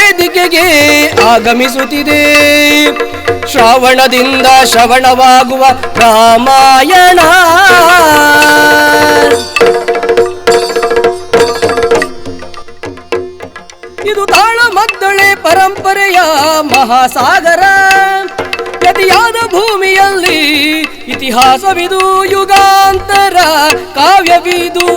ವೇದಿಕೆಗೆ ಆಗಮಿಸುತ್ತಿದೆ. ಶ್ರಾವಣದಿಂದ ಶ್ರವಣವಾಗುವ ರಾಮಾಯಣ. ಇದು ತಾಳಮದ್ದಳೆ ಪರಂಪರೆಯ ಮಹಾಸಾಗರ. ಗತಿಯಾದ ಭೂಮಿಯಲ್ಲಿ ಇತಿಹಾಸವಿದು, ಯುಗಾಂತರ ಕಾವ್ಯವಿದು.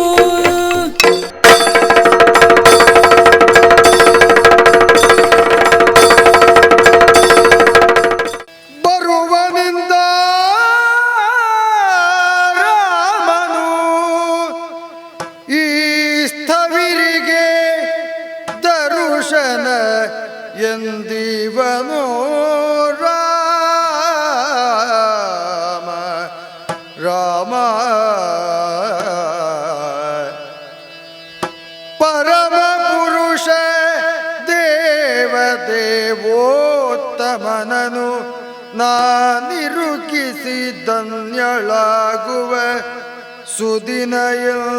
ಬರುವನಿಂದ ರಾಮನು ಈ ಸ್ಥವಿರಿಗೆ ದರುಶನ ಎಂದಿವನೋ. ರಾಮ ರಾಮ ಪರಮ ಪುರುಷ ದೇವದೇವೋತ್ತಮನನು ನಾನಿರುಕಿಸಿ ಧನ್ಯಳಾಗುವ ಸುದಿನಯದು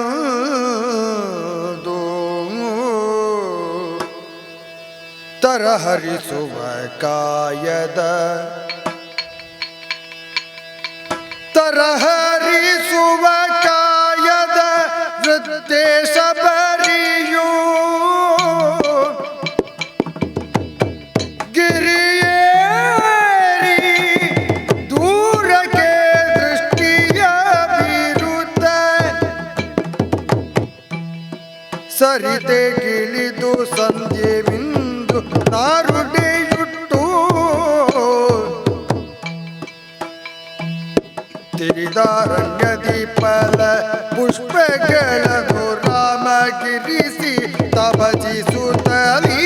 ತರಹರಿಸುವ ಕಾಯದ ತರಹರಿಸುವ ಕಾಯದ ವೃದ್ದೇಶ ಬರಿಯೂ ಗಿರಿಯೇರಿ ದೂರಕ್ಕೆ ದೃಷ್ಟಿಯ ವಿರುದ್ಧ ಸರಿತೆ ಗಿಳಿದು ಸಂಧ್ಯೆ ಬಿಂದು ನಾರುಡೆಯುಟ್ಟು ತಿರಿದಾರಣ್ಯದಿ ಫಲ ಪುಷ್ಪಗಳನ್ನು ರಾಮಗಿರಿಸಿ ತಪಜಿಸುತ್ತಲಿ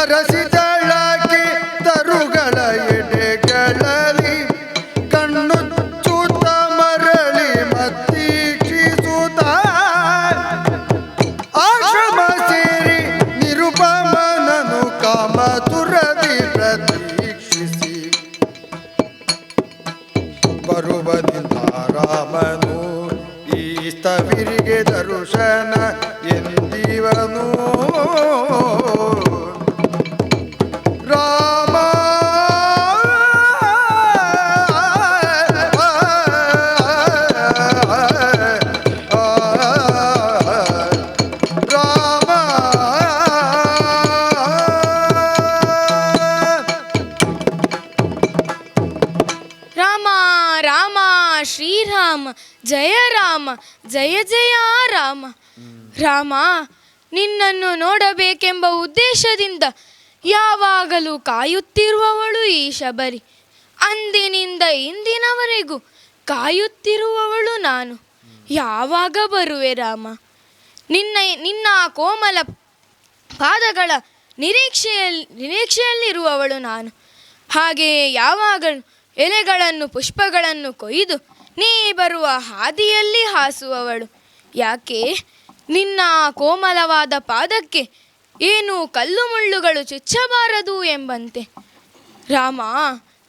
ಅರಸಿದಳಕ್ಕೆ ತರುಗಳ ಎಡೆಗಳಲ್ಲಿ ಕಣ್ಣುಚ್ಚುತ್ತ ಮರಳಿ ಮತ್ತೀಕ್ಷಿಸುತ್ತ ಆಶ್ರಮ ಸೇರಿ ನಿರುಪಮನನು ಕಾಮತುರದಿ ಪ್ರತೀಕ್ಷಿಸಿ ಬರುವನಿಂದ ರಾಮನು ಈ ಸ್ಥವಿರಿಗೆ ದರುಶನ ಎಂದಿವನು. ರಾಮ ಶ್ರೀರಾಮ ಜಯ ರಾಮ ಜಯ ಜಯ ರಾಮ. ರಾಮ, ನಿನ್ನನ್ನು ನೋಡಬೇಕೆಂಬ ಉದ್ದೇಶದಿಂದ ಯಾವಾಗಲೂ ಕಾಯುತ್ತಿರುವವಳು ಈ ಶಬರಿ. ಅಂದಿನಿಂದ ಇಂದಿನವರೆಗೂ ಕಾಯುತ್ತಿರುವವಳು ನಾನು. ಯಾವಾಗ ಬರುವೆ ರಾಮ? ನಿನ್ನ ಕೋಮಲ ಪಾದಗಳ ನಿರೀಕ್ಷೆಯಲ್ಲಿರುವವಳು ನಾನು. ಹಾಗೆಯೇ ಯಾವಾಗಲೂ ಎಲೆಗಳನ್ನು ಪುಷ್ಪಗಳನ್ನು ಕೊಯ್ದು ನೀ ಬರುವ ಹಾದಿಯಲ್ಲಿ ಹಾಸುವವಳು. ಯಾಕೆ? ನಿನ್ನ ಕೋಮಲವಾದ ಪಾದಕ್ಕೆ ಏನು ಕಲ್ಲು ಮುಳ್ಳುಗಳು ಚುಚ್ಚಬಾರದು ಎಂಬಂತೆ. ರಾಮ,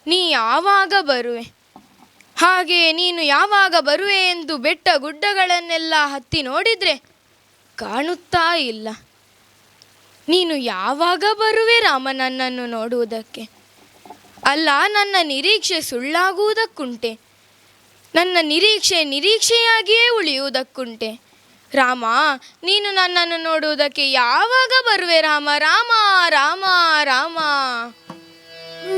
ನೀ ಯಾವಾಗ ಬರುವೆ? ಹಾಗೆ ನೀನು ಯಾವಾಗ ಬರುವೆ ಎಂದು ಬೆಟ್ಟ ಗುಡ್ಡಗಳನ್ನೆಲ್ಲ ಹತ್ತಿ ನೋಡಿದರೆ ಕಾಣುತ್ತಾ ಇಲ್ಲ. ನೀನು ಯಾವಾಗ ಬರುವೆ ರಾಮ ನನ್ನನ್ನು ನೋಡುವುದಕ್ಕೆ? ಅಲ್ಲ, ನನ್ನ ನಿರೀಕ್ಷೆ ಸುಳ್ಳಾಗುವುದಕ್ಕುಂಟೆ? ನನ್ನ ನಿರೀಕ್ಷೆಯಾಗಿಯೇ ಉಳಿಯುವುದಕ್ಕುಂಟೆ? ರಾಮ, ನೀನು ನನ್ನನ್ನು ನೋಡುವುದಕ್ಕೆ ಯಾವಾಗ ಬರುವೆ ರಾಮ? ರಾಮ ರಾಮ ರಾಮ.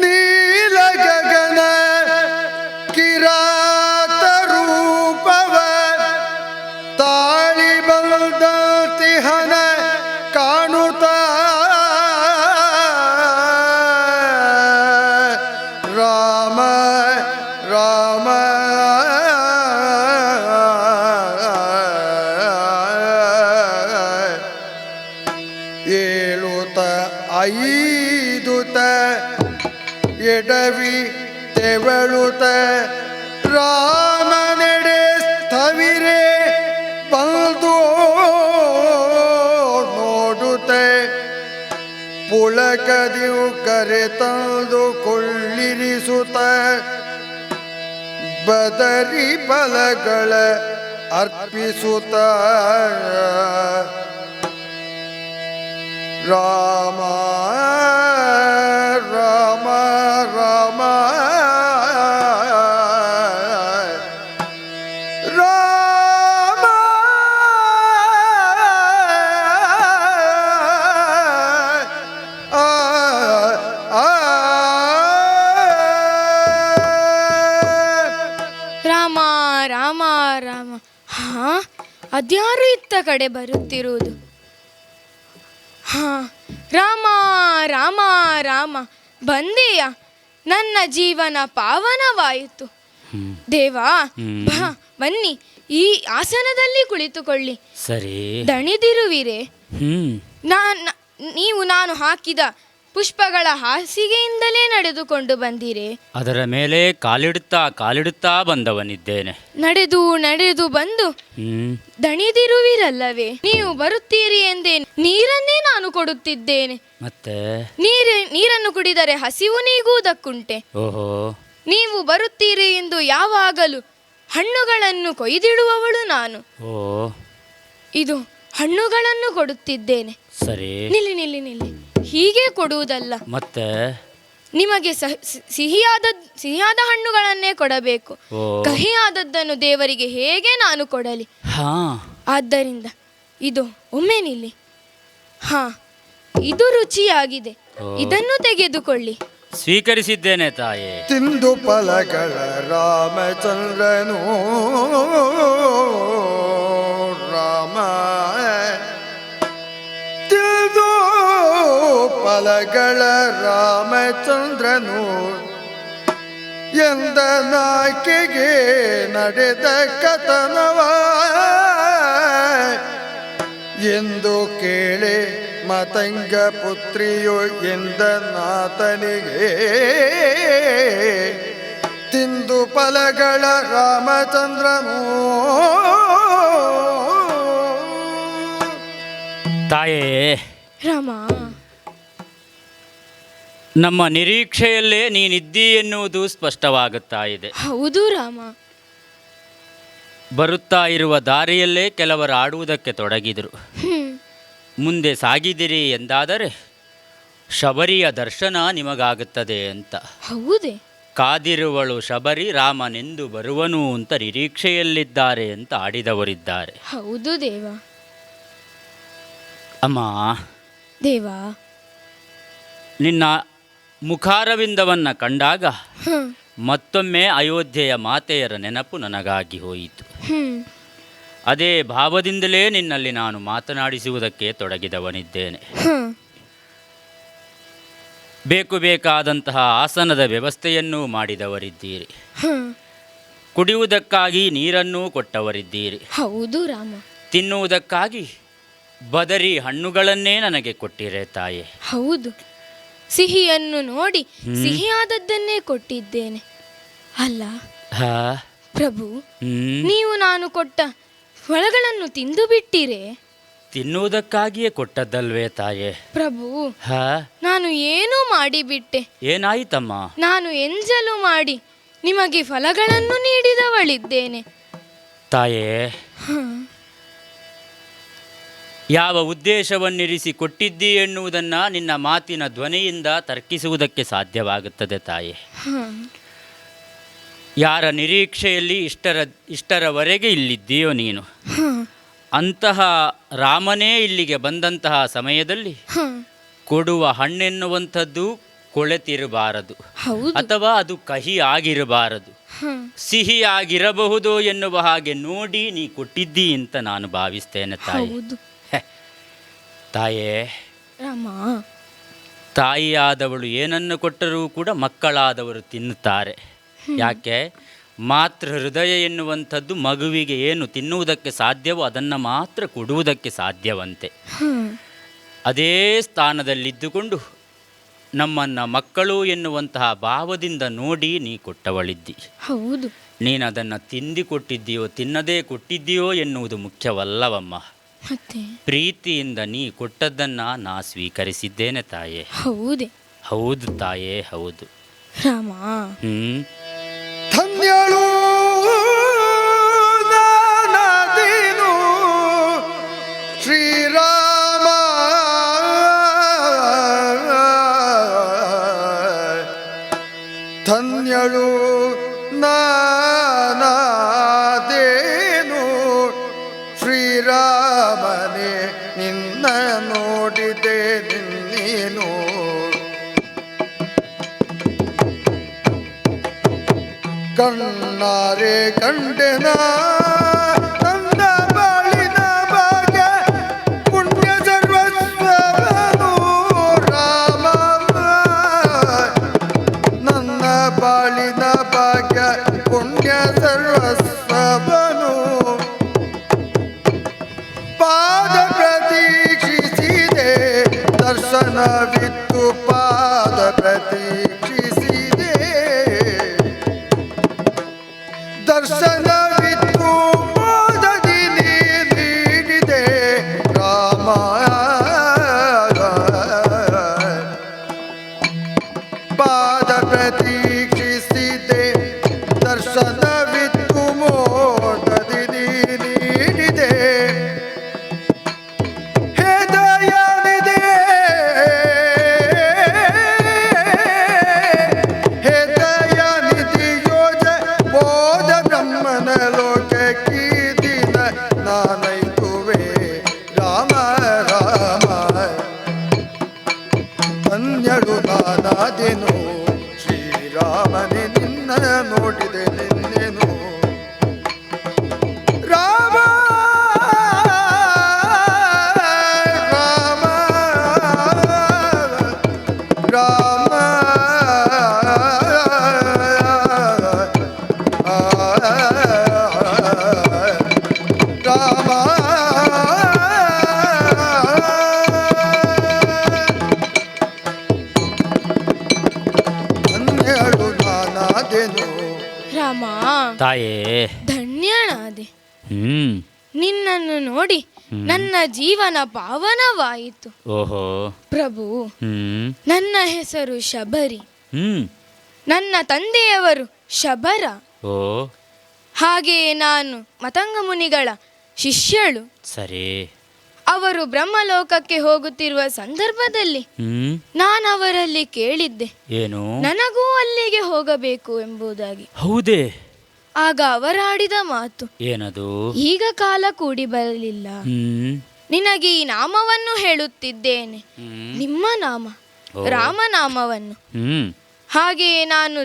ನೀಲ ಗಗನ ಕಿರಾತ ರೂಪವ ತಾಳಿ ಬಂದ ತಿಹನ ಕಾಣುತ್ತ ರಾಮ ರಾಮ ಏಳುತ್ತ ಐದುತ ಎಡವಿ ತೆವಳುತ ರಾಮನೆಡೆ ಸ್ಥವಿರೆ ಬಂದು ನೋಡುತ್ತೆ ಪುಳಕದಿವು ಕರೆ ತಂದು ಕೊಳ್ಳಿರಿಸುತ್ತ ಬದರಿ ಫಲಗಳ ಅರ್ಪಿಸುತ್ತ ರಾಮ ಅದ್ಯಾರು ಇತ್ತ ಕಡೆ ಬರುತ್ತಿರುವುದು? ಹಾ, ರಾಮ ರಾಮ ರಾಮ, ಬಂದೆಯ? ನನ್ನ ಜೀವನ ಪಾವನವಾಯಿತು. ದೇವಾ, ಬನ್ನಿ, ಈ ಆಸನದಲ್ಲಿ ಕುಳಿತುಕೊಳ್ಳಿ. ಸರಿ. ದಣಿದಿರುವಿರೆ? ನೀವು ನಾನು ಹಾಕಿದ ಪುಷ್ಪಗಳ ಹಾಸಿಗೆಯಿಂದಲೇ ನಡೆದುಕೊಂಡು ಬಂದಿರೆ? ಅದರ ಮೇಲೆ ಕಾಲಿಡುತ್ತಾ ಬಂದವನಿದ್ದೇನೆ. ನಡೆದು ಬಂದು ದಣಿದಿರುವಿರಲ್ಲವೇ? ನೀವು ಬರುತ್ತೀರಿ ಎಂದೇ ನೀರನ್ನೇ ನಾನು ಕೊಡುತ್ತಿದ್ದೇನೆ. ಮತ್ತೆ ನೀರನ್ನು ಕುಡಿದರೆ ಹಸಿವು ನೀಗುವುದಕ್ಕುಂಟೆ. ಓಹೋ, ನೀವು ಬರುತ್ತೀರಿ ಎಂದು ಯಾವಾಗಲೂ ಹಣ್ಣುಗಳನ್ನು ಕೊಯ್ದಿಡುವವಳು ನಾನು. ಓ, ಇದು ಹಣ್ಣುಗಳನ್ನು ಕೊಡುತ್ತಿದ್ದೇನೆ. ಸರಿ. ನಿಲ್ಲಿ. ಹೀಗೆ ಕೊಡುವುದಲ್ಲ, ಮತ್ತೆ ನಿಮಗೆ ಸಿಹಿಯಾದ ಹಣ್ಣುಗಳನ್ನೇ ಕೊಡಬೇಕು. ಕಹಿಯಾದದ್ದನ್ನು ದೇವರಿಗೆ ಹೇಗೆ ನಾನು ಕೊಡಲಿ? ಆದ್ದರಿಂದ ಇದು ಒಮ್ಮೆ ನಿಲ್ಲಿ. ಹಾ, ಇದು ರುಚಿಯಾಗಿದೆ, ಇದನ್ನು ತೆಗೆದುಕೊಳ್ಳಿ. ಸ್ವೀಕರಿಸಿದ್ದೇನೆ ತಾಯೇ. ತಿಂದು ಫಲಗಳ ರಾಮಚಂದ್ರನು ರಾಮ ತಿಂದು ಫಲಗಳ ರಾಮಚಂದ್ರನು ಎಂದ ನಾಕೆಗೆ ನಡೆದ ಕಥನವ ಎಂದು ಕೇಳೆ ಮತಂಗ ಪುತ್ರಿಯು ಎಂದ ನಾತನಿಗೆ ತಿಂದು ಫಲಗಳ ರಾಮಚಂದ್ರನು. ತಾಯೇ ರಾಮ, ನಮ್ಮ ನಿರೀಕ್ಷೆಯಲ್ಲೇ ನೀನಿದ್ದಿ ಎನ್ನುವುದು ಸ್ಪಷ್ಟವಾಗುತ್ತಾ ಇದೆ. ಹೌದು ರಾಮ. ಬರುತ್ತಾ ಇರುವ ದಾರಿಯಲ್ಲೇ ಕೆಲವರು ಆಡುವುದಕ್ಕೆ ತೊಡಗಿದರು. ಮುಂದೆ ಸಾಗಿದಿರಿ ಎಂದಾದರೆ ಶಬರಿಯ ದರ್ಶನ ನಿಮಗಾಗುತ್ತದೆ ಅಂತ. ಹೌದೇ? ಕಾದಿರುವಳು ಶಬರಿ, ರಾಮನೆಂದು ಬರುವನು ಅಂತ ನಿರೀಕ್ಷೆಯಲ್ಲಿದ್ದಾರೆ ಅಂತ ಆಡಿದವರಿದ್ದಾರೆ. ಹೌದು ದೇವ. ಅಮ್ಮ ದೇವ, ನಿನ್ನ ಮುಖಾರವಿಂದವನ್ನು ಕಂಡಾಗ ಮತ್ತೊಮ್ಮೆ ಅಯೋಧ್ಯೆಯ ಮಾತೆಯರ ನೆನಪು ನನಗಾಗಿ ಹೋಯಿತು. ಅದೇ ಭಾವದಿಂದಲೇ ನಿನ್ನಲ್ಲಿ ನಾನು ಮಾತನಾಡಿಸುವುದಕ್ಕೆ ತೊಡಗಿದವನಿದ್ದೇನೆ. ಬೇಕಾದಂತಹ ಆಸನದ ವ್ಯವಸ್ಥೆಯನ್ನೂ ಮಾಡಿದವರಿದ್ದೀರಿ, ಕುಡಿಯುವುದಕ್ಕಾಗಿ ನೀರನ್ನೂ ಕೊಟ್ಟವರಿದ್ದೀರಿ. ಹೌದು ರಾಮ. ತಿನ್ನುವುದಕ್ಕಾಗಿ ಬದರಿ ಹಣ್ಣುಗಳನ್ನೇ ನನಗೆ ಕೊಟ್ಟಿರೆ ತಾಯೇ. ಹೌದು, ಸಿಹಿಯನ್ನು ನೋಡಿ ಸಿಹಿಯಾದದ್ದನ್ನೇ ಕೊಟ್ಟಿದ್ದೇನೆ ಅಲ್ಲ ಪ್ರಭು. ನೀವು ನಾನು ಕೊಟ್ಟ ಫಲಗಳನ್ನು ತಿಂದು ಬಿಟ್ಟಿರೆ? ತಿನ್ನುವುದಕ್ಕಾಗಿಯೇ ಕೊಟ್ಟದ್ದಲ್ವೇ ತಾಯೇ. ಪ್ರಭು, ನಾನು ಏನೂ ಮಾಡಿಬಿಟ್ಟೆ. ಏನಾಯಿತಮ್ಮ? ನಾನು ಎಂಜಲು ಮಾಡಿ ನಿಮಗೆ ಫಲಗಳನ್ನು ನೀಡಿದವಳಿದ್ದೇನೆ ತಾಯೇ. ಯಾವ ಉದ್ದೇಶವನ್ನಿರಿಸಿ ಕೊಟ್ಟಿದ್ದಿ ಎನ್ನುವುದನ್ನು ನಿನ್ನ ಮಾತಿನ ಧ್ವನಿಯಿಂದ ತರ್ಕಿಸುವುದಕ್ಕೆ ಸಾಧ್ಯವಾಗುತ್ತದೆ ತಾಯೇ. ಯಾರ ನಿರೀಕ್ಷೆಯಲ್ಲಿ ಇಷ್ಟರವರೆಗೆ ಇಲ್ಲಿದ್ದೀಯೋ ನೀನು, ಅಂತಹ ರಾಮನೇ ಇಲ್ಲಿಗೆ ಬಂದಂತಹ ಸಮಯದಲ್ಲಿ ಕೊಡುವ ಹಣ್ಣೆನ್ನುವಂಥದ್ದು ಕೊಳೆತಿರಬಾರದು, ಅಥವಾ ಅದು ಕಹಿ ಆಗಿರಬಾರದು, ಸಿಹಿಯಾಗಿರಬಹುದು ಎನ್ನುವ ಹಾಗೆ ನೋಡಿ ನೀ ಕೊಟ್ಟಿದ್ದಿ ಅಂತ ನಾನು ಭಾವಿಸ್ತೇನೆ ತಾಯಿ. ತಾಯೇ, ತಾಯಿಯಾದವಳು ಏನನ್ನು ಕೊಟ್ಟರೂ ಕೂಡ ಮಕ್ಕಳಾದವರು ತಿನ್ನುತ್ತಾರೆ. ಯಾಕೆ? ಮಾತೃ ಹೃದಯ ಎನ್ನುವಂಥದ್ದು ಮಗುವಿಗೆ ಏನು ತಿನ್ನುವುದಕ್ಕೆ ಸಾಧ್ಯವೋ ಅದನ್ನು ಮಾತ್ರ ಕೊಡುವುದಕ್ಕೆ ಸಾಧ್ಯವಂತೆ. ಅದೇ ಸ್ಥಾನದಲ್ಲಿದ್ದುಕೊಂಡು ನಮ್ಮನ್ನು ಮಕ್ಕಳು ಎನ್ನುವಂತಹ ಭಾವದಿಂದ ನೋಡಿ ನೀ ಕೊಟ್ಟವಳಿದ್ದಿ. ಹೌದು. ನೀನು ಅದನ್ನು ತಿಂದಿಕೊಟ್ಟಿದ್ದೀಯೋ ತಿನ್ನದೇ ಕೊಟ್ಟಿದ್ದೀಯೋ ಎನ್ನುವುದು ಮುಖ್ಯವಲ್ಲವಮ್ಮ. ಪ್ರೀತಿಯಿಂದ ನೀ ಕೊಟ್ಟದ್ದನ್ನು ನಾ ಸ್ವೀಕರಿಸಿದ್ದೇನೆ ತಾಯೇ. ಹೌದೇ? ಹೌದು ತಾಯೇ, ಹೌದು. ರಾಮ, ಧನ್ಯಳು ನಾನದೀನು ಶ್ರೀರಾಮ, ಧನ್ಯಳು ನಾನದೇನು ಶ್ರೀರಾಮನೇ, ನಿನ್ನ ನೋಡಿದೆ ನಿನ್ನೇನು. ಕಣ್ಣಾರೆ ಕಂಡೆನ ನನ್ನ ಬಾಳಿನ ದರ್ಶನವಿತ್ತು ಪಾದ ಪ್ರತೀಕ್ಷಿಸಿದೆ ದರ್ಶನವಿತ್ತು ಪಾದದಿ ನೀಡಿದೆ ರಾಮ ಪಾದ ಪ್ರತೀಕ್ಷಿಸಿದೆ ದರ್ಶನವಿತ್ತು ಮೋದದಿ ನೀಡಿದೆ ಹೇ ದಯಾನಿಧಿ ಹೇ ದಯಾನಿಧಿ ಯೋಜ ಬೋಧ ಬ್ರಹ್ಮನ ಲೋಕಕ್ಕೀ ದಿನ ನಾನೈತುವೆ ರಾಮ ರಾಮ ಧನ್ಯಳು ನಾನಾದೆನು ಶ್ರೀರಾಮನೇ ನಿನ್ನ ನೋಡಿದೆ ನಿನ್ನೆನು ರಾಮ ರಾಮ ರಾಮ ರಾಮ ಧನ್ಯಳು ನಾನಾದೆನು ರಾಮ, ತಾಯೇ. ಧನ್ಯನಾದೆ. ಹ್ಮ್. ನಿನ್ನನ್ನು ನೋಡಿ ನನ್ನ ಜೀವನ ಪಾವನವಾಯಿತು. ಓಹೋ. ಪ್ರಭು, ಹ್ಮ್. ನನ್ನ ಹೆಸರು ಶಬರಿ. ಹ್ಮ್. ನನ್ನ ತಂದೆಯವರು ಶಬರ. ಓ ಹಾಗೆಯೇ ನಾನು ಮತಂಗ ಮುನಿಗಳ ಶಿಷ್ಯಳು. ಸರಿ. ಅವರು ಬ್ರಹ್ಮಲೋಕಕ್ಕೆ ಹೋಗುತ್ತಿರುವ ಸಂದರ್ಭದಲ್ಲಿ ಹ್ಮ್. ನಾನು ಅವರಲ್ಲಿ ಕೇಳಿದ್ದೆ, ಏನು? ನನಗೂ ಅಲ್ಲಿಗೆ ಹೋಗಬೇಕು ಎಂಬುದಾಗಿ. ಹೌದೇ? ಆಗ ಅವರಾಡಿದ ಮಾತು, ಏನದು? ಈಗ ಕಾಲ ಕೂಡಿ ಬರಲಿಲ್ಲ. ಹ್ಮ್. ನಿನಗೆ ಈ ನಾಮವನ್ನು ಹೇಳುತ್ತಿದ್ದೇನೆ, ನಿಮ್ಮ ನಾಮ ರಾಮನಾಮವನ್ನು. ಹ್ಮ್. ಹಾಗೆಯೇ ನಾನು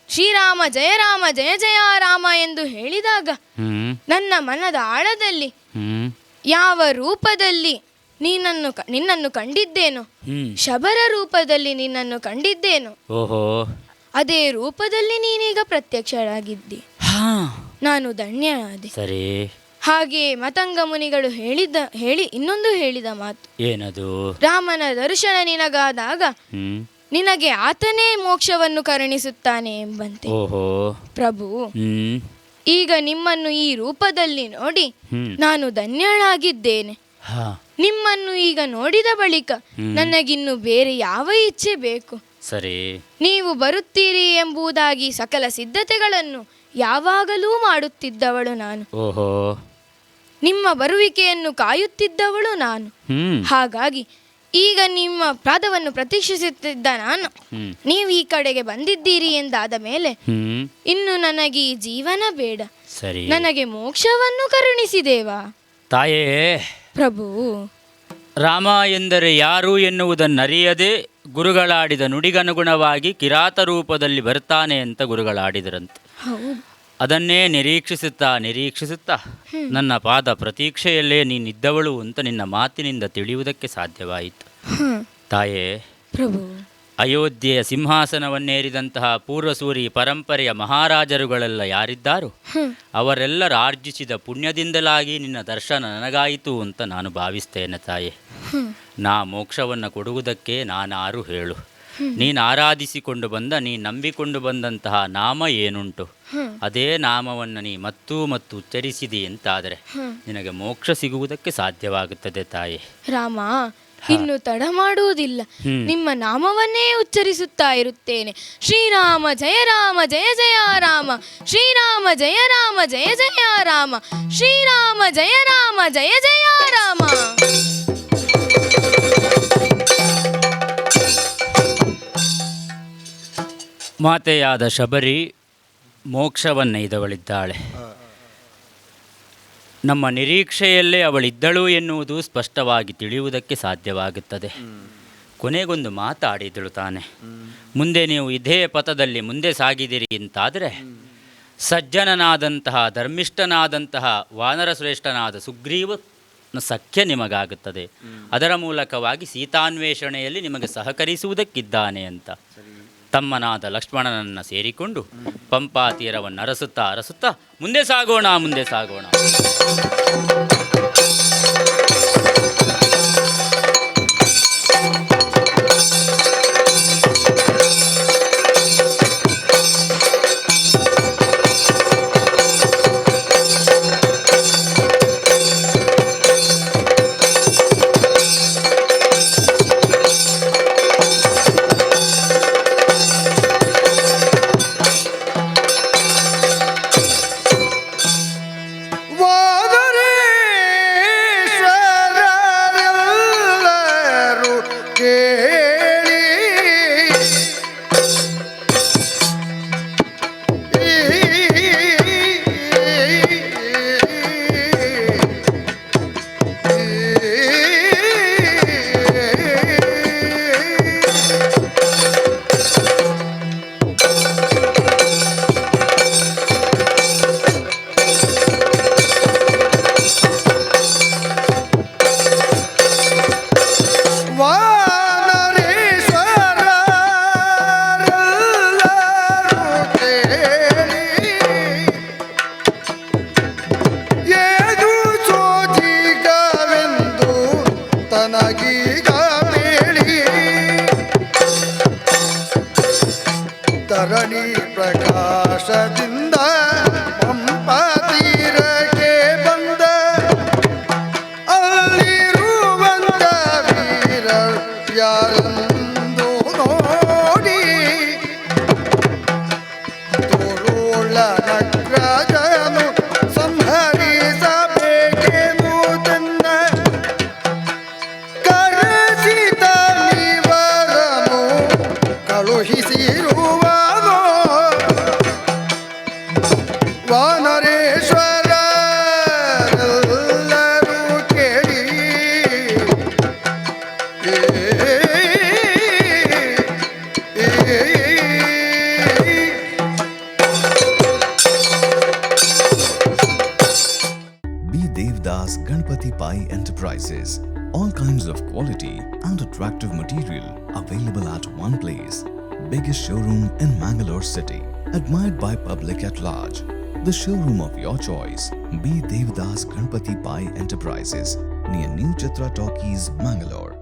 ಶ್ರೀರಾಮ ಜಯ ರಾಮ ಜಯ ಜಯ ರಾಮ ಎಂದು ಹೇಳಿದಾಗ ಹ್ಮ್. ನನ್ನ ಮನದ ಆಳದಲ್ಲಿ ಹ್ಮ್. ಯಾವ ರೂಪದಲ್ಲಿ ನಿನ್ನನ್ನು ಕಂಡಿದ್ದೇನೋ, ಹ್ಮ್. ಶಬರ ರೂಪದಲ್ಲಿ ನಿನ್ನನ್ನು ಕಂಡಿದ್ದೇನೋ, ಓಹೋ. ಅದೇ ರೂಪದಲ್ಲಿ ನೀನೀಗ ಪ್ರತ್ಯಕ್ಷರಾಗಿದ್ದಿ. ಹಾ. ನಾನು ಧನ್ಯನಾದೆ. ಸರಿ. ಹಾಗೆಯೇ ಮತಂಗ ಮುನಿಗಳು ಇನ್ನೊಂದು ಹೇಳಿದ ಮಾತು, ಏನದು? ರಾಮನ ದರ್ಶನ ನಿನಗಾದಾಗ ಹ್ಮ್. ನಿನಗೆ ಆತನೇ ಮೋಕ್ಷವನ್ನು ಕರುಣಿಸುತ್ತಾನೆ ಎಂಬಂತೆ. ಓಹೋ. ಪ್ರಭು, ಹ್ಮ್. ಈಗ ನಿಮ್ಮನ್ನು ಈ ರೂಪದಲ್ಲಿ ನೋಡಿ ಹ್ಮ್. ನಾನು ಧನ್ಯಳಾಗಿದ್ದೇನೆ. ಹಾ. ನಿಮ್ಮನ್ನು ಈಗ ನೋಡಿದ ಬಳಿಕ ನನಗಿನ್ನು ಬೇರೆ ಯಾವ ಇಚ್ಛೆ ಬೇಕು? ಸರಿ. ನೀವು ಬರುತ್ತೀರಿ ಎಂಬುದಾಗಿ ಸಕಲ ಸಿದ್ಧತೆಗಳನ್ನು ಯಾವಾಗಲೂ ಮಾಡುತ್ತಿದ್ದವಳು ನಾನು. ಓಹೋ. ನಿಮ್ಮ ಬರುವಿಕೆಯನ್ನು ಕಾಯುತ್ತಿದ್ದವಳು ನಾನು. ಹ್ಮ್. ಹಾಗಾಗಿ ಈಗ ನಿಮ್ಮ ಪಾದವನ್ನು ಪ್ರತೀಕ್ಷಿಸುತ್ತಿದ್ದ ನಾನು ನೀವು ಈ ಕಡೆಗೆ ಬಂದಿದ್ದೀರಿ ಎಂದಾದ ಮೇಲೆ ಹ್ಮ್. ಇನ್ನು ನನಗೆ ಈ ಜೀವನ ಬೇಡ, ಸರಿ. ನನಗೆ ಮೋಕ್ಷವನ್ನು ಕರುಣಿಸಿದೇವಾ? ತಾಯೇ. ಪ್ರಭು, ರಾಮ ಎಂದರೆ ಯಾರು ಎನ್ನುವುದನ್ನರಿಯದೆ ಗುರುಗಳಾಡಿದ ನುಡಿಗನುಗುಣವಾಗಿ ಕಿರಾತ ರೂಪದಲ್ಲಿ ಬರ್ತಾನೆ ಅಂತ ಗುರುಗಳಾಡಿದರಂತೆ. ಹೌದು. ಅದನ್ನೇ ನಿರೀಕ್ಷಿಸುತ್ತಾ ನನ್ನ ಪಾದ ಪ್ರತೀಕ್ಷೆಯಲ್ಲೇ ನೀನಿದ್ದವಳು ಅಂತ ನಿನ್ನ ಮಾತಿನಿಂದ ತಿಳಿಯುವುದಕ್ಕೆ ಸಾಧ್ಯವಾಯಿತು. ತಾಯೇ. ಪ್ರಭು, ಅಯೋಧ್ಯೆಯ ಸಿಂಹಾಸನವನ್ನೇರಿದಂತಹ ಪೂರ್ವಸೂರಿ ಪರಂಪರೆಯ ಮಹಾರಾಜರುಗಳೆಲ್ಲ ಯಾರಿದ್ದಾರೋ ಅವರೆಲ್ಲರ ಆರ್ಜಿಸಿದ ಪುಣ್ಯದಿಂದಲಾಗಿ ನಿನ್ನ ದರ್ಶನ ನನಗಾಯಿತು ಅಂತ ನಾನು ಭಾವಿಸ್ತೇನೆ ತಾಯೇ. ನಾ ಮೋಕ್ಷವನ್ನು ಕೊಡುವುದಕ್ಕೆ ನಾನಾರು ಹೇಳು. ನೀನು ಆರಾಧಿಸಿಕೊಂಡು ಬಂದ, ನೀ ನಂಬಿಕೊಂಡು ಬಂದಂತಹ ನಾಮ ಏನುಂಟು ಅದೇ ನಾಮವನ್ನು ನೀ ಮತ್ತೂ ಉಚ್ಚರಿಸಿದಿ ಅಂತಾದರೆ ನಿನಗೆ ಮೋಕ್ಷ ಸಿಗುವುದಕ್ಕೆ ಸಾಧ್ಯವಾಗುತ್ತದೆ ತಾಯಿ. ರಾಮ, ಇನ್ನು ತಡ ಮಾಡುವುದಿಲ್ಲ, ನಿಮ್ಮ ನಾಮವನ್ನೇ ಉಚ್ಚರಿಸುತ್ತಾ ಇರುತ್ತೇನೆ. ಶ್ರೀರಾಮ ಜಯ ರಾಮ ಜಯ ಜಯ ರಾಮ, ಶ್ರೀರಾಮ ಜಯ ರಾಮ ಜಯ ಜಯ ರಾಮ, ಶ್ರೀರಾಮ ಜಯ ರಾಮ ಜಯ ಜಯ ರಾಮ. ಮಾತೆಯಾದ ಶಬರಿ ಮೋಕ್ಷವನ್ನೈದವಳಿದ್ದಾಳೆ. ನಮ್ಮ ನಿರೀಕ್ಷೆಯಲ್ಲೇ ಅವಳಿದ್ದಳು ಎನ್ನುವುದು ಸ್ಪಷ್ಟವಾಗಿ ತಿಳಿಯುವುದಕ್ಕೆ ಸಾಧ್ಯವಾಗುತ್ತದೆ. ಕೊನೆಗೊಂದು ಮಾತಾಡಿದಳು ತಾನೆ, ಮುಂದೆ ನೀವು ಇದೇ ಪಥದಲ್ಲಿ ಮುಂದೆ ಸಾಗಿದಿರಿ ಅಂತಾದರೆ ಸಜ್ಜನನಾದಂತಹ ಧರ್ಮಿಷ್ಠನಾದಂತಹ ವಾನರ ಶ್ರೇಷ್ಠನಾದ ಸುಗ್ರೀವನ ಸಖ್ಯ ನಿಮಗಾಗುತ್ತದೆ. ಅದರ ಮೂಲಕವಾಗಿ ಸೀತಾನ್ವೇಷಣೆಯಲ್ಲಿ ನಿಮಗೆ ಸಹಕರಿಸುವುದಕ್ಕಿದ್ದಾನೆ ಅಂತ ತಮ್ಮನಾದ ಲಕ್ಷ್ಮಣನನ್ನು ಸೇರಿಕೊಂಡು ಪಂಪಾ ತೀರವನ್ನು ಅರಸುತ್ತಾ ಮುಂದೆ ಸಾಗೋಣ. ಕೇಳಿ ಧರಣಿ ಪ್ರಕಾಶದಿಂದ ಪಂಪ ತೀರಕ್ಕೆ ಬಂದ ಅಲ್ಲಿರುವಂತ ವೀರ ಯಾರೆಂದು ನೋಡಿ ತೋರುಳ್ಳ ನಗ್ರಾಜನು ಸಂಹರಿಸಬೇಕೆಂಬುದನ್ನ ಕರೆಸಿದ ನೀವರನು ಕಳುಹಿಸಿರುವ ವಾನರೇಶ್ವರರೆಲ್ಲರೂ ಕೇಳಿ B. Devdas Ganpati Pai Enterprises. All kinds of quality and attractive material available at one place. Biggest showroom in Mangalore city. Admired by public at large. The showroom of your choice. B. Devdas Ganpati Pai Enterprises. Near New Chitra Talkies, Mangalore.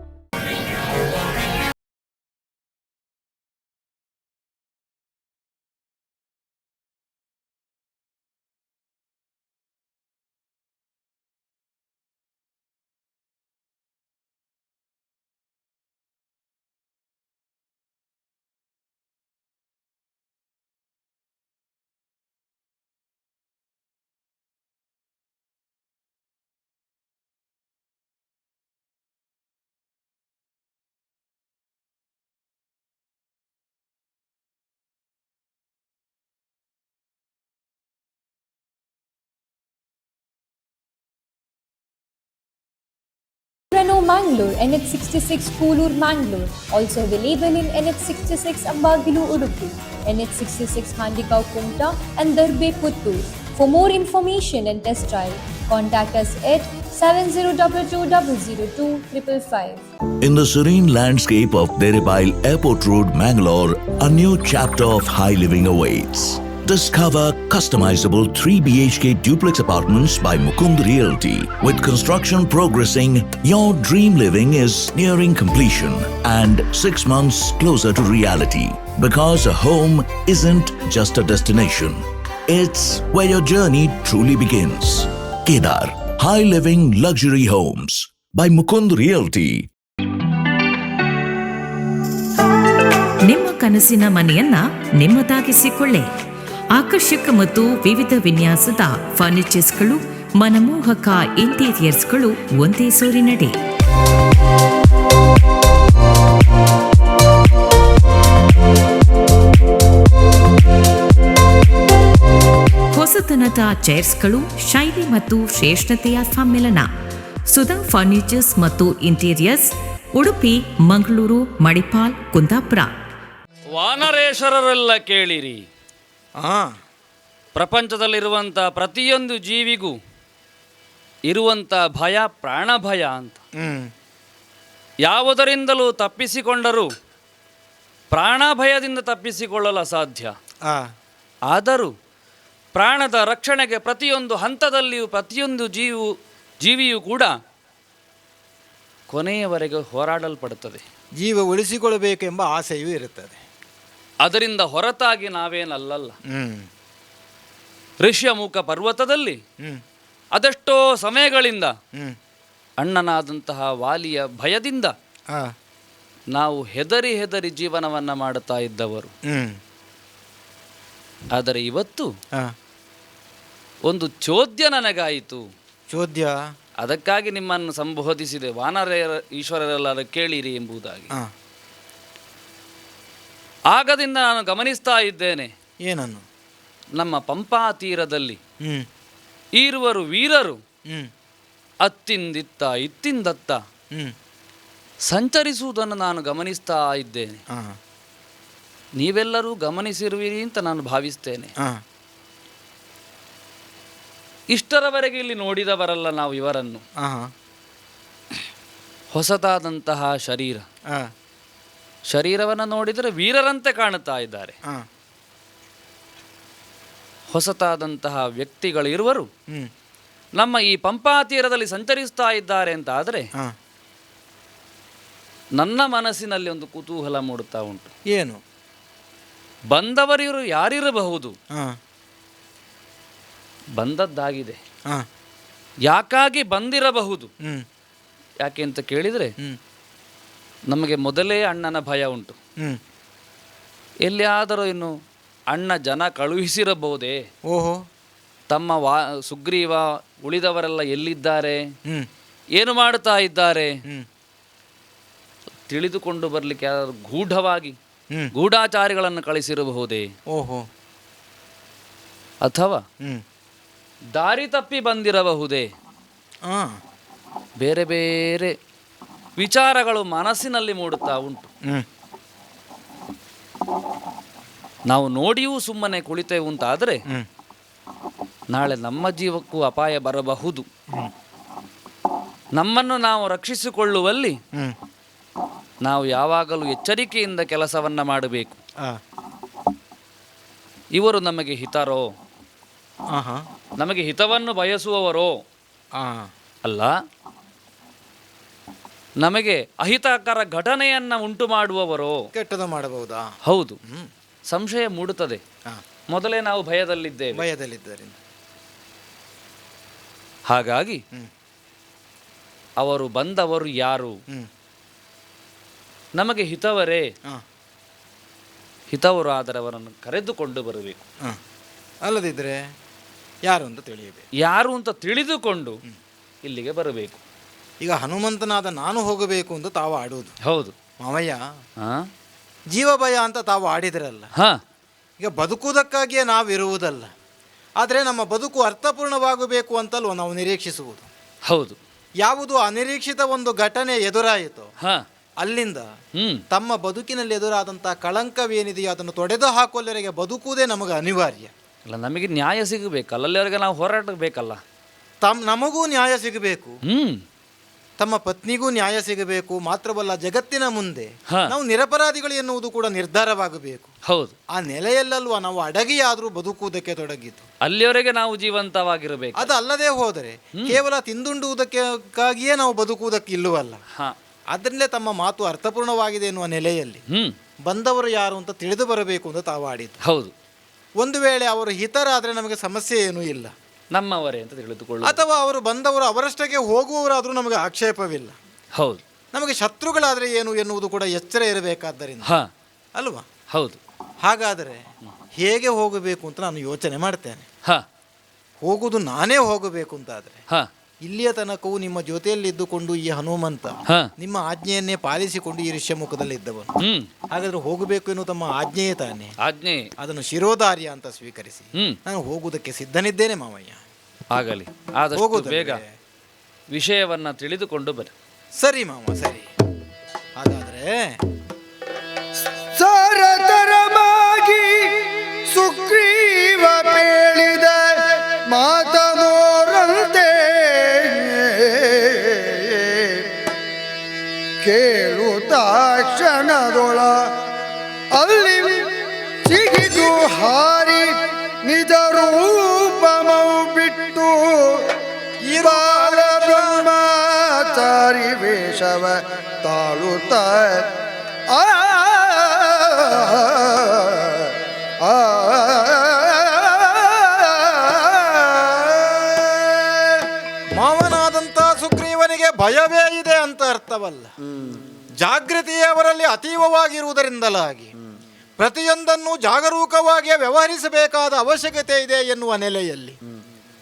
Renault Mangalore, NH66 Koolur Mangalore, also available in NH66 Ambagilu Udupi, NH66 Handikau Kumta and Darbe Puttur. For more information and test drive, contact us at 7022002555. In the serene landscape of Deribile Airport Road, Mangalore, a new chapter of high living awaits. Discover customizable 3 BHK duplex apartments by Mukund Realty. With construction progressing, your dream living is nearing completion and 6 months closer to reality. Because a home isn't just a destination, it's where your journey truly begins. Kedar, high living luxury homes by Mukund Realty. ನಿಮ್ಮ ಕನಸಿನ ಮನೆಯನ್ನ ನಿಮ್ಮದಾಗಿಸಿಕೊಳ್ಳಿ. ಆಕರ್ಷಕ ಮತ್ತು ವಿವಿಧ ವಿನ್ಯಾಸದ ಫರ್ನಿಚರ್ಸ್ಗಳು, ಮನಮೋಹಕ ಇಂಟೀರಿಯರ್ಸ್ಗಳು ಒಂದೇ ಸೂರಿನಡಿ. ಹೊಸತನದ ಚೇರ್ಸ್ಗಳು, ಶೈಲಿ ಮತ್ತು ಶ್ರೇಷ್ಠತೆಯ ಸಮ್ಮಿಲನ. ಸುಧಾ ಫರ್ನಿಚರ್ಸ್ ಮತ್ತು ಇಂಟೀರಿಯರ್ಸ್, ಉಡುಪಿ, ಮಂಗಳೂರು, ಮಣಿಪಾಲ್, ಕುಂದಾಪುರ. ವಾನರೇಶ್ವರರೆಲ್ಲ ಕೇಳಿರಿ. ಪ್ರಪಂಚದಲ್ಲಿರುವಂಥ ಪ್ರತಿಯೊಂದು ಜೀವಿಗೂ ಇರುವಂಥ ಭಯ ಪ್ರಾಣ ಭಯ ಅಂತ. ಯಾವುದರಿಂದಲೂ ತಪ್ಪಿಸಿಕೊಂಡರೂ ಪ್ರಾಣ ಭಯದಿಂದ ತಪ್ಪಿಸಿಕೊಳ್ಳಲು ಅಸಾಧ್ಯ. ಆದರೂ ಪ್ರಾಣದ ರಕ್ಷಣೆಗೆ ಪ್ರತಿಯೊಂದು ಹಂತದಲ್ಲಿಯೂ ಪ್ರತಿಯೊಂದು ಜೀವಿಯೂ ಕೂಡ ಕೊನೆಯವರೆಗೆ ಹೋರಾಡಲ್ಪಡುತ್ತದೆ. ಜೀವ ಉಳಿಸಿಕೊಳ್ಳಬೇಕೆಂಬ ಆಸೆಯೂ ಇರುತ್ತದೆ. ಅದರಿಂದ ಹೊರತಾಗಿ ನಾವೇನಲ್ಲಲ್ಲ. ಋಷ್ಯಮುಖ ಪರ್ವತದಲ್ಲಿ ಅದೆಷ್ಟೋ ಸಮಯಗಳಿಂದ ಅಣ್ಣನಾದಂತಹ ವಾಲಿಯ ಭಯದಿಂದ ನಾವು ಹೆದರಿ ಹೆದರಿ ಜೀವನವನ್ನು ಮಾಡುತ್ತಾ ಇದ್ದವರು. ಆದರೆ ಇವತ್ತು ಒಂದು ಚೋದ್ಯ ನನಗಾಯಿತು. ಚೋದ್ಯ? ಅದಕ್ಕಾಗಿ ನಿಮ್ಮನ್ನು ಸಂಬೋಧಿಸಿದೆ, ವಾನರ ಈಶ್ವರರೆಲ್ಲರೂ ಕೇಳಿರಿ ಎಂಬುದಾಗಿ. ಆಗದಿಂದ ನಾನು ಗಮನಿಸ್ತಾ ಇದ್ದೇನೆ, ಏನನ್ನು? ನಮ್ಮ ಪಂಪಾ ತೀರದಲ್ಲಿ ಈರುವರು ವೀರರು ಅತ್ತಿಂದಿತ್ತ ಇತ್ತಿಂದತ್ತ ಸಂಚರಿಸುವುದನ್ನು ನಾನು ಗಮನಿಸ್ತಾ ಇದ್ದೇನೆ. ನೀವೆಲ್ಲರೂ ಗಮನಿಸಿರುವಿರಿ ಅಂತ ನಾನು ಭಾವಿಸ್ತೇನೆ. ಇಷ್ಟರವರೆಗೆ ಇಲ್ಲಿ ನೋಡಿದವರಲ್ಲ ನಾವು ಇವರನ್ನು. ಹೊಸದಾದಂತಹ ಶರೀರವನ್ನು ನೋಡಿದರೆ ವೀರರಂತೆ ಕಾಣುತ್ತಾ ಇದ್ದಾರೆ. ಹೊಸತಾದಂತಹ ವ್ಯಕ್ತಿಗಳಿರುವರು ನಮ್ಮ ಈ ಪಂಪಾ ತೀರದಲ್ಲಿ ಸಂಚರಿಸ್ತಾ ಇದ್ದಾರೆ ಅಂತ ಆದರೆ ನನ್ನ ಮನಸ್ಸಿನಲ್ಲಿ ಒಂದು ಕುತೂಹಲ ಮೂಡುತ್ತಾ ಉಂಟು. ಏನು? ಬಂದವರು ಯಾರಿರಬಹುದು? ಬಂದದ್ದಾಗಿದೆ. ಯಾಕಾಗಿ ಬಂದಿರಬಹುದು? ಯಾಕೆ ಅಂತ ಕೇಳಿದರೆ ನಮಗೆ ಮೊದಲೇ ಅಣ್ಣನ ಭಯ ಉಂಟು. ಎಲ್ಲಿಯಾದರೂ ಇನ್ನು ಅಣ್ಣ ಜನ ಕಳುಹಿಸಿರಬಹುದೇ? ಓಹೋ, ತಮ್ಮ ಸುಗ್ರೀವ ಉಳಿದವರೆಲ್ಲ ಎಲ್ಲಿದ್ದಾರೆ, ಏನು ಮಾಡುತ್ತಾ ಇದ್ದಾರೆ ತಿಳಿದುಕೊಂಡು ಬರಲಿಕ್ಕೆ ಯಾರು ಗೂಢವಾಗಿ ಗೂಢಾಚಾರಿಗಳನ್ನು ಕಳಿಸಿರಬಹುದೇ? ಓಹೋ, ಅಥವಾ ದಾರಿ ತಪ್ಪಿ ಬಂದಿರಬಹುದೇ? ಬೇರೆ ಬೇರೆ ವಿಚಾರಗಳು ಮನಸ್ಸಿನಲ್ಲಿ ಮೂಡುತ್ತಾ ಉಂಟು. ನಾವು ನೋಡಿಯೂ ಸುಮ್ಮನೆ ಕುಳಿತೇವು ಅಂತಾದರೆ ನಾಳೆ ನಮ್ಮ ಜೀವಕ್ಕೂ ಅಪಾಯ ಬರಬಹುದು. ನಮ್ಮನ್ನು ನಾವು ರಕ್ಷಿಸಿಕೊಳ್ಳುವಲ್ಲಿ ನಾವು ಯಾವಾಗಲೂ ಎಚ್ಚರಿಕೆಯಿಂದ ಕೆಲಸವನ್ನ ಮಾಡಬೇಕು. ಇವರು ನಮಗೆ ಹಿತರೋ, ನಮಗೆ ಹಿತವನ್ನು ಬಯಸುವವರೋ ಅಲ್ಲ, ನಮಗೆ ಅಹಿತಕರ ಘಟನೆಯನ್ನ ಉಂಟು ಮಾಡುವವರೋ, ಕೆಟ್ಟದ ಮಾಡಬಹುದಾ? ಹೌದು, ಸಂಶಯ ಮೂಡುತ್ತದೆ. ಮೊದಲೇ ನಾವು ಭಯದಲ್ಲಿದ್ದೇವೆ. ಹಾಗಾಗಿ ಅವರು ಬಂದವರು ಯಾರು? ನಮಗೆ ಹಿತವರೇ? ಹಿತವರು ಆದರೆ ಅವರನ್ನು ಕರೆದುಕೊಂಡು ಬರಬೇಕು. ಅಲ್ಲದಿದ್ದರೆ ಯಾರು ಅಂತ ತಿಳಿಯಬೇಕು. ಯಾರು ಅಂತ ತಿಳಿದುಕೊಂಡು ಇಲ್ಲಿಗೆ ಬರಬೇಕು. ಈಗ ಹನುಮಂತನಾದ ನಾನು ಹೋಗಬೇಕು ಅಂತ ತಾವು ಆಡುವುದು. ಹೌದು ಮಾವಯ್ಯ, ಜೀವ ಭಯ ಅಂತ ತಾವು ಆಡಿದ್ರಲ್ಲ. ಈಗ ಬದುಕುವುದಕ್ಕಾಗಿಯೇ ನಾವಿರುವುದಲ್ಲ, ಆದರೆ ನಮ್ಮ ಬದುಕು ಅರ್ಥಪೂರ್ಣವಾಗಬೇಕು ಅಂತಲ್ವ ನಾವು ನಿರೀಕ್ಷಿಸುವುದು. ಹೌದು, ಯಾವುದು ಅನಿರೀಕ್ಷಿತ ಒಂದು ಘಟನೆ ಎದುರಾಯಿತು ಅಲ್ಲಿಂದ ತಮ್ಮ ಬದುಕಿನಲ್ಲಿ ಎದುರಾದಂತಹ ಕಳಂಕವೇನಿದೆಯೋ ಅದನ್ನು ತೊಡೆದು ಹಾಕುವವರೆಗೆ ಬದುಕುವುದೇ ನಮಗೆ ಅನಿವಾರ್ಯ. ಅಲ್ಲ, ನಮಗೆ ನ್ಯಾಯ ಸಿಗಬೇಕಲ್ಲ, ಅಲ್ಲಿವರೆಗೆ ನಾವು ಹೋರಾಟಬೇಕಲ್ಲ. ನಮಗೂ ನ್ಯಾಯ ಸಿಗಬೇಕು, ತಮ್ಮ ಪತ್ನಿಗೂ ನ್ಯಾಯ ಸಿಗಬೇಕು. ಮಾತ್ರವಲ್ಲ, ಜಗತ್ತಿನ ಮುಂದೆ ನಾವು ನಿರಪರಾಧಿಗಳು ಎನ್ನುವುದು ಕೂಡ ನಿರ್ಧಾರವಾಗಬೇಕು. ಹೌದು, ಆ ನೆಲೆಯಲ್ಲಲ್ವ ನಾವು ಅಡಗಿಯಾದರೂ ಬದುಕುವುದಕ್ಕೆ ತೊಡಗಿತು. ಅಲ್ಲಿವರೆಗೆ ನಾವು ಜೀವಂತವಾಗಿರಬೇಕು. ಅದು ಅಲ್ಲದೆ ಹೋದರೆ ಕೇವಲ ತಿಂದುಂಡುವುದಕ್ಕಾಗಿಯೇ ನಾವು ಬದುಕುವುದಕ್ಕೆ ಇಲ್ಲವಲ್ಲ. ಅದರಿಂದಲೇ ತಮ್ಮ ಮಾತು ಅರ್ಥಪೂರ್ಣವಾಗಿದೆ ಎನ್ನುವ ನೆಲೆಯಲ್ಲಿ ಬಂದವರು ಯಾರು ಅಂತ ತಿಳಿದು ಬರಬೇಕು ಅಂತ ತಾವು ಆಡಿದ್ದು. ಹೌದು, ಒಂದು ವೇಳೆ ಅವರು ಹಿತರಾದರೆ ನಮಗೆ ಸಮಸ್ಯೆ ಏನೂ ಇಲ್ಲ, ನಮ್ಮವರೇ ಅಂತ ತಿಳಿದುಕೊಳ್ಳು. ಅಥವಾ ಅವರು ಬಂದವರು ಅವರಷ್ಟಕ್ಕೆ ಹೋಗುವವರಾದರೂ ನಮಗೆ ಆಕ್ಷೇಪವಿಲ್ಲ. ಹೌದು, ನಮಗೆ ಶತ್ರುಗಳಾದರೆ ಏನು ಎನ್ನುವುದು ಕೂಡ ಎಚ್ಚರ ಇರಬೇಕಾದ್ದರಿಂದ ಅಲ್ವಾ? ಹೌದು. ಹಾಗಾದರೆ ಹೇಗೆ ಹೋಗಬೇಕು ಅಂತ ನಾನು ಯೋಚನೆ ಮಾಡ್ತೇನೆ. ಹೋಗುವುದು ನಾನೇ ಹೋಗಬೇಕು ಅಂತಾದರೆ ಇಲ್ಲಿಯ ತನಕವೂ ನಿಮ್ಮ ಜೊತೆಯಲ್ಲಿದ್ದುಕೊಂಡು ಈ ಹನುಮಂತ ನಿಮ್ಮ ಆಜ್ಞೆಯನ್ನೇ ಪಾಲಿಸಿಕೊಂಡು ಈ ಋಷ್ಯಮುಖದಲ್ಲಿ ಇದ್ದವನು. ಹಾಗಾದ್ರೆ ಹೋಗಬೇಕು ಎನ್ನುವ ತಮ್ಮ ಆಜ್ಞೆಯೇ ತಾನೆ. ಆಜ್ಞೆ, ಅದನ್ನು ಶಿರೋಧಾರ್ಯ ಅಂತ ಸ್ವೀಕರಿಸಿ ನಾನು ಹೋಗುವುದಕ್ಕೆ ಸಿದ್ಧನಿದ್ದೇನೆ ಮಾವಯ್ಯ. ಆಗಲಿ, ಆದಷ್ಟು ಬೇಗ ವಿಷಯವನ್ನ ತಿಳಿದುಕೊಂಡು ಬನ್ನಿ. ಸರಿ ಮಾವ, ಸರಿ. ಹಾಗಾದ್ರೆ ಸರತರಮಾಗಿ ಸುಗ್ರೀವ ಪೇಳಿದ ಮಾತನೋರಂತೆ ಕೇಳುತ್ತಾ ಕ್ಷಣದೊಳ ಅಲ್ಲಿ ಸಿಗಿದು ಹಾರಿ ನಿಜ ರೂಪಮೌ ಬಿಟ್ಟು ಇವಾಳ ಬ್ರಹ್ಮಚಾರಿ ವೇಷವ ತಾಳುತ್ತ ಮಾವನಾದಂಥ ಸುಗ್ರೀವನಿಗೆ ಭಯವೇ ಇದೆ ಅಂತ ಅರ್ಥವಲ್ಲ. ಜಾಗೃತಿಯೇ ಅವರಲ್ಲಿ ಅತೀವವಾಗಿರುವುದರಿಂದಲಾಗಿ ಪ್ರತಿಯೊಂದನ್ನು ಜಾಗರೂಕವಾಗಿ ವ್ಯವಹರಿಸಬೇಕಾದ ಅವಶ್ಯಕತೆ ಇದೆ ಎನ್ನುವ ನೆಲೆಯಲ್ಲಿ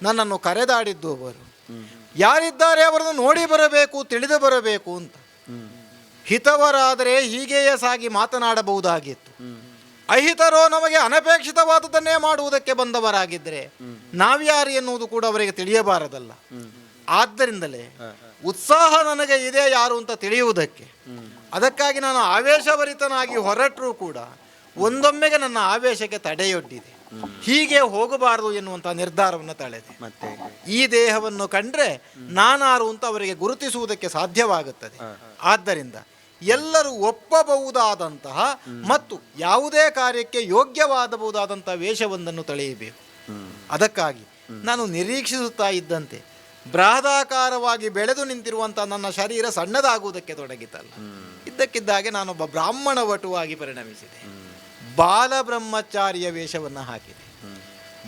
ನನ್ನನ್ನು ಕರೆದಾಡಿದ್ದು ಅವರು. ಯಾರಿದ್ದಾರೆ ಅವರನ್ನು ನೋಡಿ ಬರಬೇಕು, ತಿಳಿದು ಬರಬೇಕು ಅಂತ. ಹಿತವರಾದರೆ ಹೀಗೆಯೇ ಸಾಗಿ ಮಾತನಾಡಬಹುದಾಗಿತ್ತು. ಅಹಿತರೋ ನಮಗೆ ಅನಪೇಕ್ಷಿತವಾದುದನ್ನೇ ಮಾಡುವುದಕ್ಕೆ ಬಂದವರಾಗಿದ್ದರೆ ನಾವ್ಯಾರು ಎನ್ನುವುದು ಕೂಡ ಅವರಿಗೆ ತಿಳಿಯಬಾರದಲ್ಲ. ಆದ್ದರಿಂದಲೇ ಉತ್ಸಾಹ ನನಗೆ ಇದೆ ಯಾರು ಅಂತ ತಿಳಿಯುವುದಕ್ಕೆ. ಅದಕ್ಕಾಗಿ ನಾನು ಆವೇಶಭರಿತನಾಗಿ ಹೊರಟರೂ ಕೂಡ ಒಂದೊಮ್ಮೆಗೆ ನನ್ನ ಆವೇಶಕ್ಕೆ ತಡೆಯೊಡ್ಡಿದೆ. ಹೀಗೆ ಹೋಗಬಾರದು ಎನ್ನುವಂಥ ನಿರ್ಧಾರವನ್ನು ತಳೆದೆ. ಈ ದೇಹವನ್ನು ಕಂಡ್ರೆ ನಾನಾರು ಅಂತ ಅವರಿಗೆ ಗುರುತಿಸುವುದಕ್ಕೆ ಸಾಧ್ಯವಾಗುತ್ತದೆ. ಆದ್ದರಿಂದ ಎಲ್ಲರೂ ಒಪ್ಪಬಹುದಾದಂತಹ ಮತ್ತು ಯಾವುದೇ ಕಾರ್ಯಕ್ಕೆ ಯೋಗ್ಯವಾದಬಹುದಾದಂತಹ ವೇಷವೊಂದನ್ನು ತಳೆಯಬೇಕು. ಅದಕ್ಕಾಗಿ ನಾನು ನಿರೀಕ್ಷಿಸುತ್ತಾ ಇದ್ದಂತೆ ಬೃಹದಾಕಾರವಾಗಿ ಬೆಳೆದು ನಿಂತಿರುವಂತಹ ನನ್ನ ಶರೀರ ಸಣ್ಣದಾಗುವುದಕ್ಕೆ ತೊಡಗಿತಲ್ಲ. ಇದ್ದಕ್ಕಿದ್ದಾಗೆ ನಾನೊಬ್ಬ ಬ್ರಾಹ್ಮಣ ವಟುವಾಗಿ ಪರಿಣಮಿಸಿದೆ. ಬಾಲಬ್ರಹ್ಮಚಾರಿಯ ವೇಷವನ್ನು ಹಾಕಿದೆ.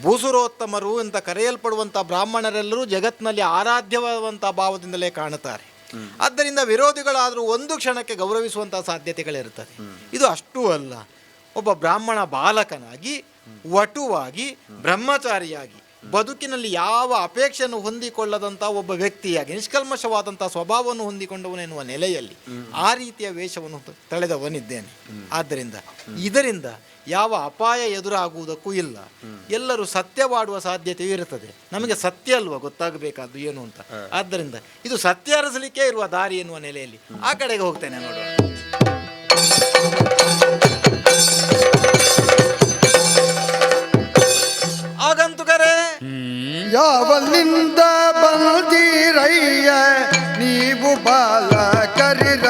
ಭೂಸುರೋತ್ತಮರು ಅಂತ ಕರೆಯಲ್ಪಡುವಂಥ ಬ್ರಾಹ್ಮಣರೆಲ್ಲರೂ ಜಗತ್ತಿನಲ್ಲಿ ಆರಾಧ್ಯವಾದಂಥ ಭಾವದಿಂದಲೇ ಕಾಣುತ್ತಾರೆ. ಆದ್ದರಿಂದ ವಿರೋಧಿಗಳಾದರೂ ಒಂದು ಕ್ಷಣಕ್ಕೆ ಗೌರವಿಸುವಂಥ ಸಾಧ್ಯತೆಗಳಿರುತ್ತದೆ. ಇದು ಅಷ್ಟೂ ಅಲ್ಲ, ಒಬ್ಬ ಬ್ರಾಹ್ಮಣ ಬಾಲಕನಾಗಿ ವಟುವಾಗಿ ಬ್ರಹ್ಮಚಾರಿಯಾಗಿ ಬದುಕಿನಲ್ಲಿ ಯಾವ ಅಪೇಕ್ಷೆಯನ್ನು ಹೊಂದಿಕೊಳ್ಳದಂಥ ಒಬ್ಬ ವ್ಯಕ್ತಿಯಾಗಿ ನಿಷ್ಕಲ್ಮಶವಾದಂಥ ಸ್ವಭಾವವನ್ನು ಹೊಂದಿಕೊಂಡವನೆನ್ನುವ ನೆಲೆಯಲ್ಲಿ ಆ ರೀತಿಯ ವೇಷವನ್ನು ತಳೆದವನಿದ್ದೇನೆ. ಆದ್ದರಿಂದ ಇದರಿಂದ ಯಾವ ಅಪಾಯ ಎದುರಾಗುವುದಕ್ಕೂ ಇಲ್ಲ. ಎಲ್ಲರೂ ಸತ್ಯವಾಡುವ ಸಾಧ್ಯತೆಯೂ ಇರುತ್ತದೆ. ನಮಗೆ ಸತ್ಯ ಅಲ್ವಾ ಗೊತ್ತಾಗಬೇಕಾದ್ದು ಏನು ಅಂತ. ಆದ್ದರಿಂದ ಇದು ಸತ್ಯ ಅರಸಲಿಕ್ಕೆ ಇರುವ ದಾರಿ ಎನ್ನುವ ನೆಲೆಯಲ್ಲಿ ಆ ಕಡೆಗೆ ಹೋಗ್ತೇನೆ ನೋಡುವ. ಆಗಂತುಕರೇ, ಯಾವಲ್ಲಿಂದ ಬಂದಿರಯ್ಯ ನೀವು ಬಾಲಕರಿರ?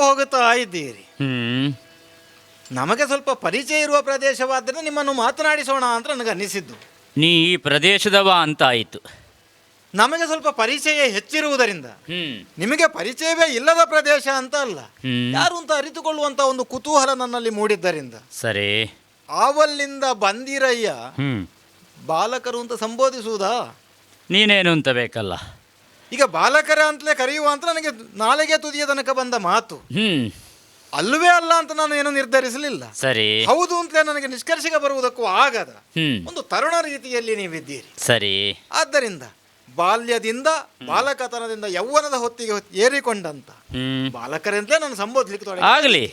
ಹೋಗುತ್ತಾ ಇದ್ದೀರಿ. ನಮಗೆ ಸ್ವಲ್ಪ ಪರಿಚಯ ಇರುವ ಪ್ರದೇಶವಾದರೆ ನಿಮ್ಮನ್ನು ಮಾತನಾಡಿಸೋಣ ಅಂತ ನನಗೆ ಅನ್ನಿಸಿದ್ದು. ನೀ ಈ ಪ್ರದೇಶದವ ಅಂತ ಆಯಿತು. ನಮಗೆ ಸ್ವಲ್ಪ ಪರಿಚಯ ಹೆಚ್ಚಿರುವುದರಿಂದ ನಿಮಗೆ ಪರಿಚಯವೇ ಇಲ್ಲದ ಪ್ರದೇಶ ಅಂತ ಅಲ್ಲ, ಯಾರು ಅಂತ ಅರಿತುಕೊಳ್ಳುವಂತ ಒಂದು ಕುತೂಹಲ ನನ್ನಲ್ಲಿ ಮೂಡಿದ್ದರಿಂದ ಸರಿ ಆವಲ್ಲಿಂದ ಬಂದಿರಯ್ಯ ಬಾಲಕರು ಅಂತ ಸಂಬೋಧಿಸುವುದಾ? ನೀನೇನು ಅಂತ ಬೇಕಲ್ಲ. ಈಗ ಬಾಲಕರ ಅಂತಲೇ ಕರೆಯುವ ಅಂತ ನನಗೆ ನಾಳೆಗೆ ತುದಿಯ ತನಕ ಬಂದ ಮಾತು. ಅಲ್ಲವೇ ಅಲ್ಲ ಅಂತ ನಾನು ಏನು ನಿರ್ಧರಿಸಲಿಲ್ಲ. ಸರಿ, ಹೌದು ಅಂತಲೇ ನನಗೆ ನಿಷ್ಕರ್ಷೆಗೆ ಬರುವುದಕ್ಕೂ ಆಗದ ಒಂದು ತರುಣ ರೀತಿಯಲ್ಲಿ ನೀವಿದ್ದೀರಿ. ಸರಿ, ಆದ್ದರಿಂದ ಬಾಲ್ಯದಿಂದ ಬಾಲಕತನದಿಂದ ಯೌವನದ ಹೊತ್ತಿಗೆ ಏರಿಕೊಂಡಂತ ಬಾಲಕರೆಂತಲೇ ನಾನು ಸಂಬೋಧಿಸಲಿಕ್ಕೆ ತೊಡಗಿ. ಆಗಲಿ.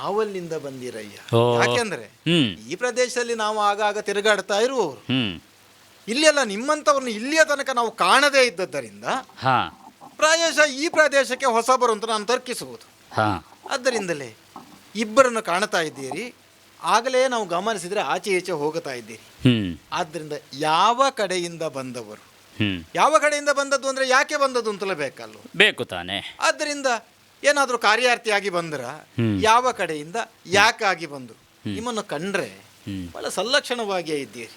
ಆವಲ್ಲಿಂದ ಬಂದಿರಯ್ಯ. ಯಾಕೆಂದ್ರೆ ಈ ಪ್ರದೇಶದಲ್ಲಿ ನಾವು ಆಗಾಗ ತಿರುಗಾಡ್ತಾ ಇರುವವರು, ಇಲ್ಲೆಲ್ಲ ನಿಮ್ಮಂಥವ್ರನ್ನ ಇಲ್ಲಿಯ ತನಕ ನಾವು ಕಾಣದೇ ಇದ್ದದ್ದರಿಂದ ಪ್ರಾಯಶಃ ಈ ಪ್ರದೇಶಕ್ಕೆ ಹೊಸಬರು ಅಂತ ನಾನು ತರ್ಕಿಸುವುದು. ಆದ್ದರಿಂದಲೇ ಇಬ್ಬರನ್ನು ಕಾಣ್ತಾ ಇದ್ದೀರಿ. ಆಗಲೇ ನಾವು ಗಮನಿಸಿದ್ರೆ ಆಚೆ ಈಚೆ ಹೋಗುತ್ತಾ ಇದ್ದೀರಿ. ಆದ್ದರಿಂದ ಯಾವ ಕಡೆಯಿಂದ ಬಂದವರು, ಯಾವ ಕಡೆಯಿಂದ ಬಂದದ್ದು ಅಂದ್ರೆ ಯಾಕೆ ಬಂದದ್ದು ಅಂತಲೇ ಬೇಕಲ್ಲ, ಬೇಕು ತಾನೆ. ಆದ್ದರಿಂದ ಏನಾದರೂ ಕಾರ್ಯಾರ್ಥಿಯಾಗಿ ಬಂದ್ರ, ಯಾವ ಕಡೆಯಿಂದ ಯಾಕಾಗಿ ಬಂದರು, ನಿಮ್ಮನ್ನು ಕಂಡ್ರೆ ಬಹಳ ಸಂಲಕ್ಷಣವಾಗಿಯೇ ಇದ್ದೀರಿ.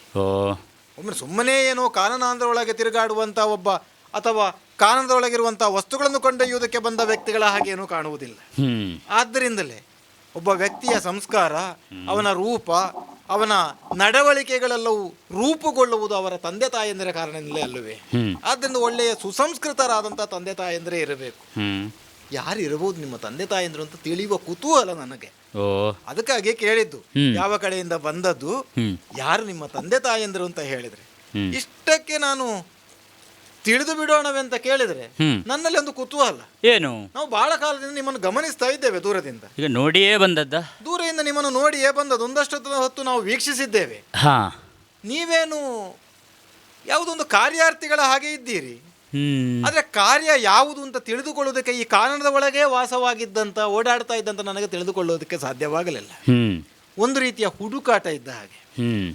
ಒಮ್ಮೆ ಸುಮ್ಮನೆ ಏನೋ ಕಾನನಾಂದ್ರೊಳಗೆ ತಿರುಗಾಡುವಂತ ಒಬ್ಬ ಅಥವಾ ಕಾನನದೊಳಗಿರುವಂತಹ ವಸ್ತುಗಳನ್ನು ಕೊಂಡೊಯ್ಯುವುದಕ್ಕೆ ಬಂದ ವ್ಯಕ್ತಿಗಳ ಹಾಗೇನೂ ಕಾಣುವುದಿಲ್ಲ. ಆದ್ದರಿಂದಲೇ ಒಬ್ಬ ವ್ಯಕ್ತಿಯ ಸಂಸ್ಕಾರ, ಅವನ ರೂಪ, ಅವನ ನಡವಳಿಕೆಗಳೆಲ್ಲವೂ ರೂಪುಗೊಳ್ಳುವುದು ಅವರ ತಂದೆ ತಾಯಂದಿರ ಕಾರಣದಿಂದಲೇ ಅಲ್ಲವೇ. ಆದ್ದರಿಂದ ಒಳ್ಳೆಯ ಸುಸಂಸ್ಕೃತರಾದಂತಹ ತಂದೆ ತಾಯಂದಿರೇ ಇರಬೇಕು. ಯಾರು ಇರಬಹುದು ನಿಮ್ಮ ತಂದೆ ತಾಯಂದಿರು ಅಂತ ತಿಳಿಯುವ ಕುತೂಹಲ ನನಗೆ. ಅದಕ್ಕಾಗಿ ಕೇಳಿದ್ದು ಯಾವ ಕಡೆಯಿಂದ ಬಂದದ್ದು, ಯಾರು ನಿಮ್ಮ ತಂದೆ ತಾಯಂದಿರು ಅಂತ ಹೇಳಿದ್ರೆ ಇಷ್ಟಕ್ಕೆ ನಾನು ತಿಳಿದು ಬಿಡೋಣವೆಂತ ಕೇಳಿದ್ರೆ ನನ್ನಲ್ಲಿ ಒಂದು ಕುತೂಹಲ. ಏನು? ನಾವು ಬಹಳ ಕಾಲದಿಂದ ನಿಮ್ಮನ್ನು ಗಮನಿಸ್ತಾ ಇದ್ದೇವೆ ದೂರದಿಂದ. ಈಗ ನೋಡಿಯೇ ಬಂದದ್ದ? ದೂರದಿಂದ ನಿಮ್ಮನ್ನು ನೋಡಿಯೇ ಬಂದದ್ದು. ಒಂದಷ್ಟು ಹೊತ್ತು ನಾವು ವೀಕ್ಷಿಸಿದ್ದೇವೆ. ನೀವೇನು ಯಾವುದೊಂದು ಕಾರ್ಯಾರ್ಥಿಗಳ ಹಾಗೆ ಇದ್ದೀರಿ. ಆದ್ರೆ ಕಾರ್ಯ ಯಾವುದು ಅಂತ ತಿಳಿದುಕೊಳ್ಳುವುದಕ್ಕೆ ಈ ಕಾರಣದ ಒಳಗೆ ವಾಸವಾಗಿದ್ದಂತ ಓಡಾಡ್ತಾ ಇದ್ದಂತ ನನಗೆ ತಿಳಿದುಕೊಳ್ಳುವುದಕ್ಕೆ ಸಾಧ್ಯವಾಗಲಿಲ್ಲ. ಒಂದು ರೀತಿಯ ಹುಡುಕಾಟ ಇದ್ದ ಹಾಗೆ.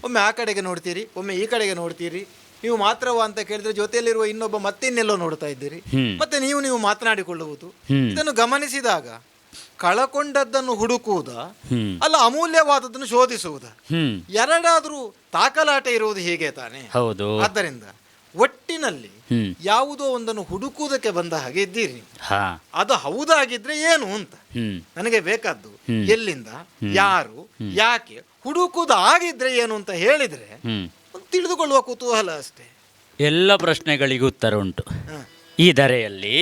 ಒಮ್ಮೆ ಆ ಕಡೆಗೆ ನೋಡ್ತೀರಿ, ಒಮ್ಮೆ ಈ ಕಡೆಗೆ ನೋಡ್ತೀರಿ. ನೀವು ಮಾತ್ರವಾ ಅಂತ ಕೇಳಿದ್ರೆ ಜೊತೆಯಲ್ಲಿರುವ ಇನ್ನೊಬ್ಬ ಮತ್ತಿನ್ನೆಲ್ಲೋ ನೋಡ್ತಾ ಇದ್ದೀರಿ. ಮತ್ತೆ ನೀವು ಮಾತನಾಡಿಕೊಳ್ಳುವುದು. ಇದನ್ನು ಗಮನಿಸಿದಾಗ ಕಳಕೊಂಡದ್ದನ್ನು ಹುಡುಕುವುದ ಅಲ್ಲ ಅಮೂಲ್ಯವಾದದ್ದನ್ನು ಶೋಧಿಸುವುದ, ಎರಡಾದ್ರೂ ತಾಕಲಾಟ ಇರುವುದು ಹೀಗೆ ತಾನೆ. ಹೌದು. ಆದ್ದರಿಂದ ಒಟ್ಟಿನಲ್ಲಿ ಯಾವುದೋ ಒಂದನ್ನು ಹುಡುಕುವುದಕ್ಕೆ ಬಂದ ಹಾಗೆ ಇದ್ದೀರಿ. ಅದು ಹೌದಾಗಿದ್ರೆ ಏನು ಅಂತ ನನಗೆ ಬೇಕಾದ್ದು. ಎಲ್ಲಿಂದ, ಯಾರು, ಯಾಕೆ ಹುಡುಕುವುದಾಗಿದ್ರೆ ಏನು ಅಂತ ಹೇಳಿದ್ರೆ ತಿಳಿದುಕೊಳ್ಳುವ ಕುತೂಹಲ ಅಷ್ಟೇ. ಎಲ್ಲ ಪ್ರಶ್ನೆಗಳಿಗೂ ಉತ್ತರ ಉಂಟು ಈ ಧರೆಯಲ್ಲಿ.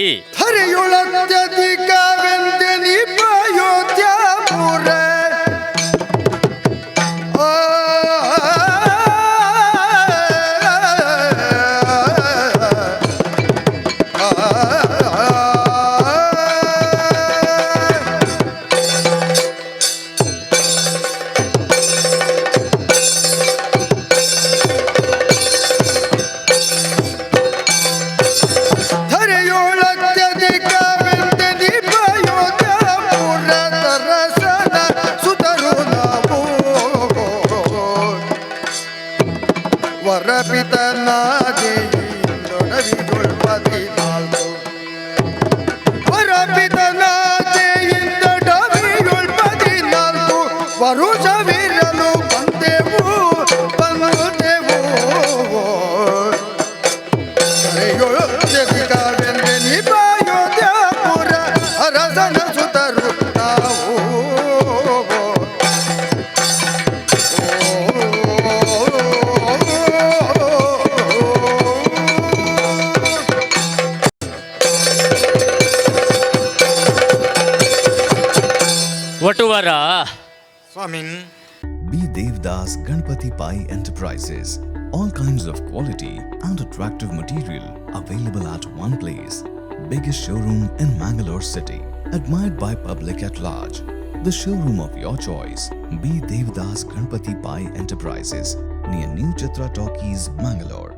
ವಟುವರ ಸ್ವಾಮಿನ್. Be Devdas Ganpati Pai Enterprises. All kinds of quality and attractive material available at one place. Biggest showroom in Mangalore city. Admired by public at large. The showroom of your choice. Be Devdas Ganpati Pai Enterprises. Near New Chitra Talkies, Mangalore.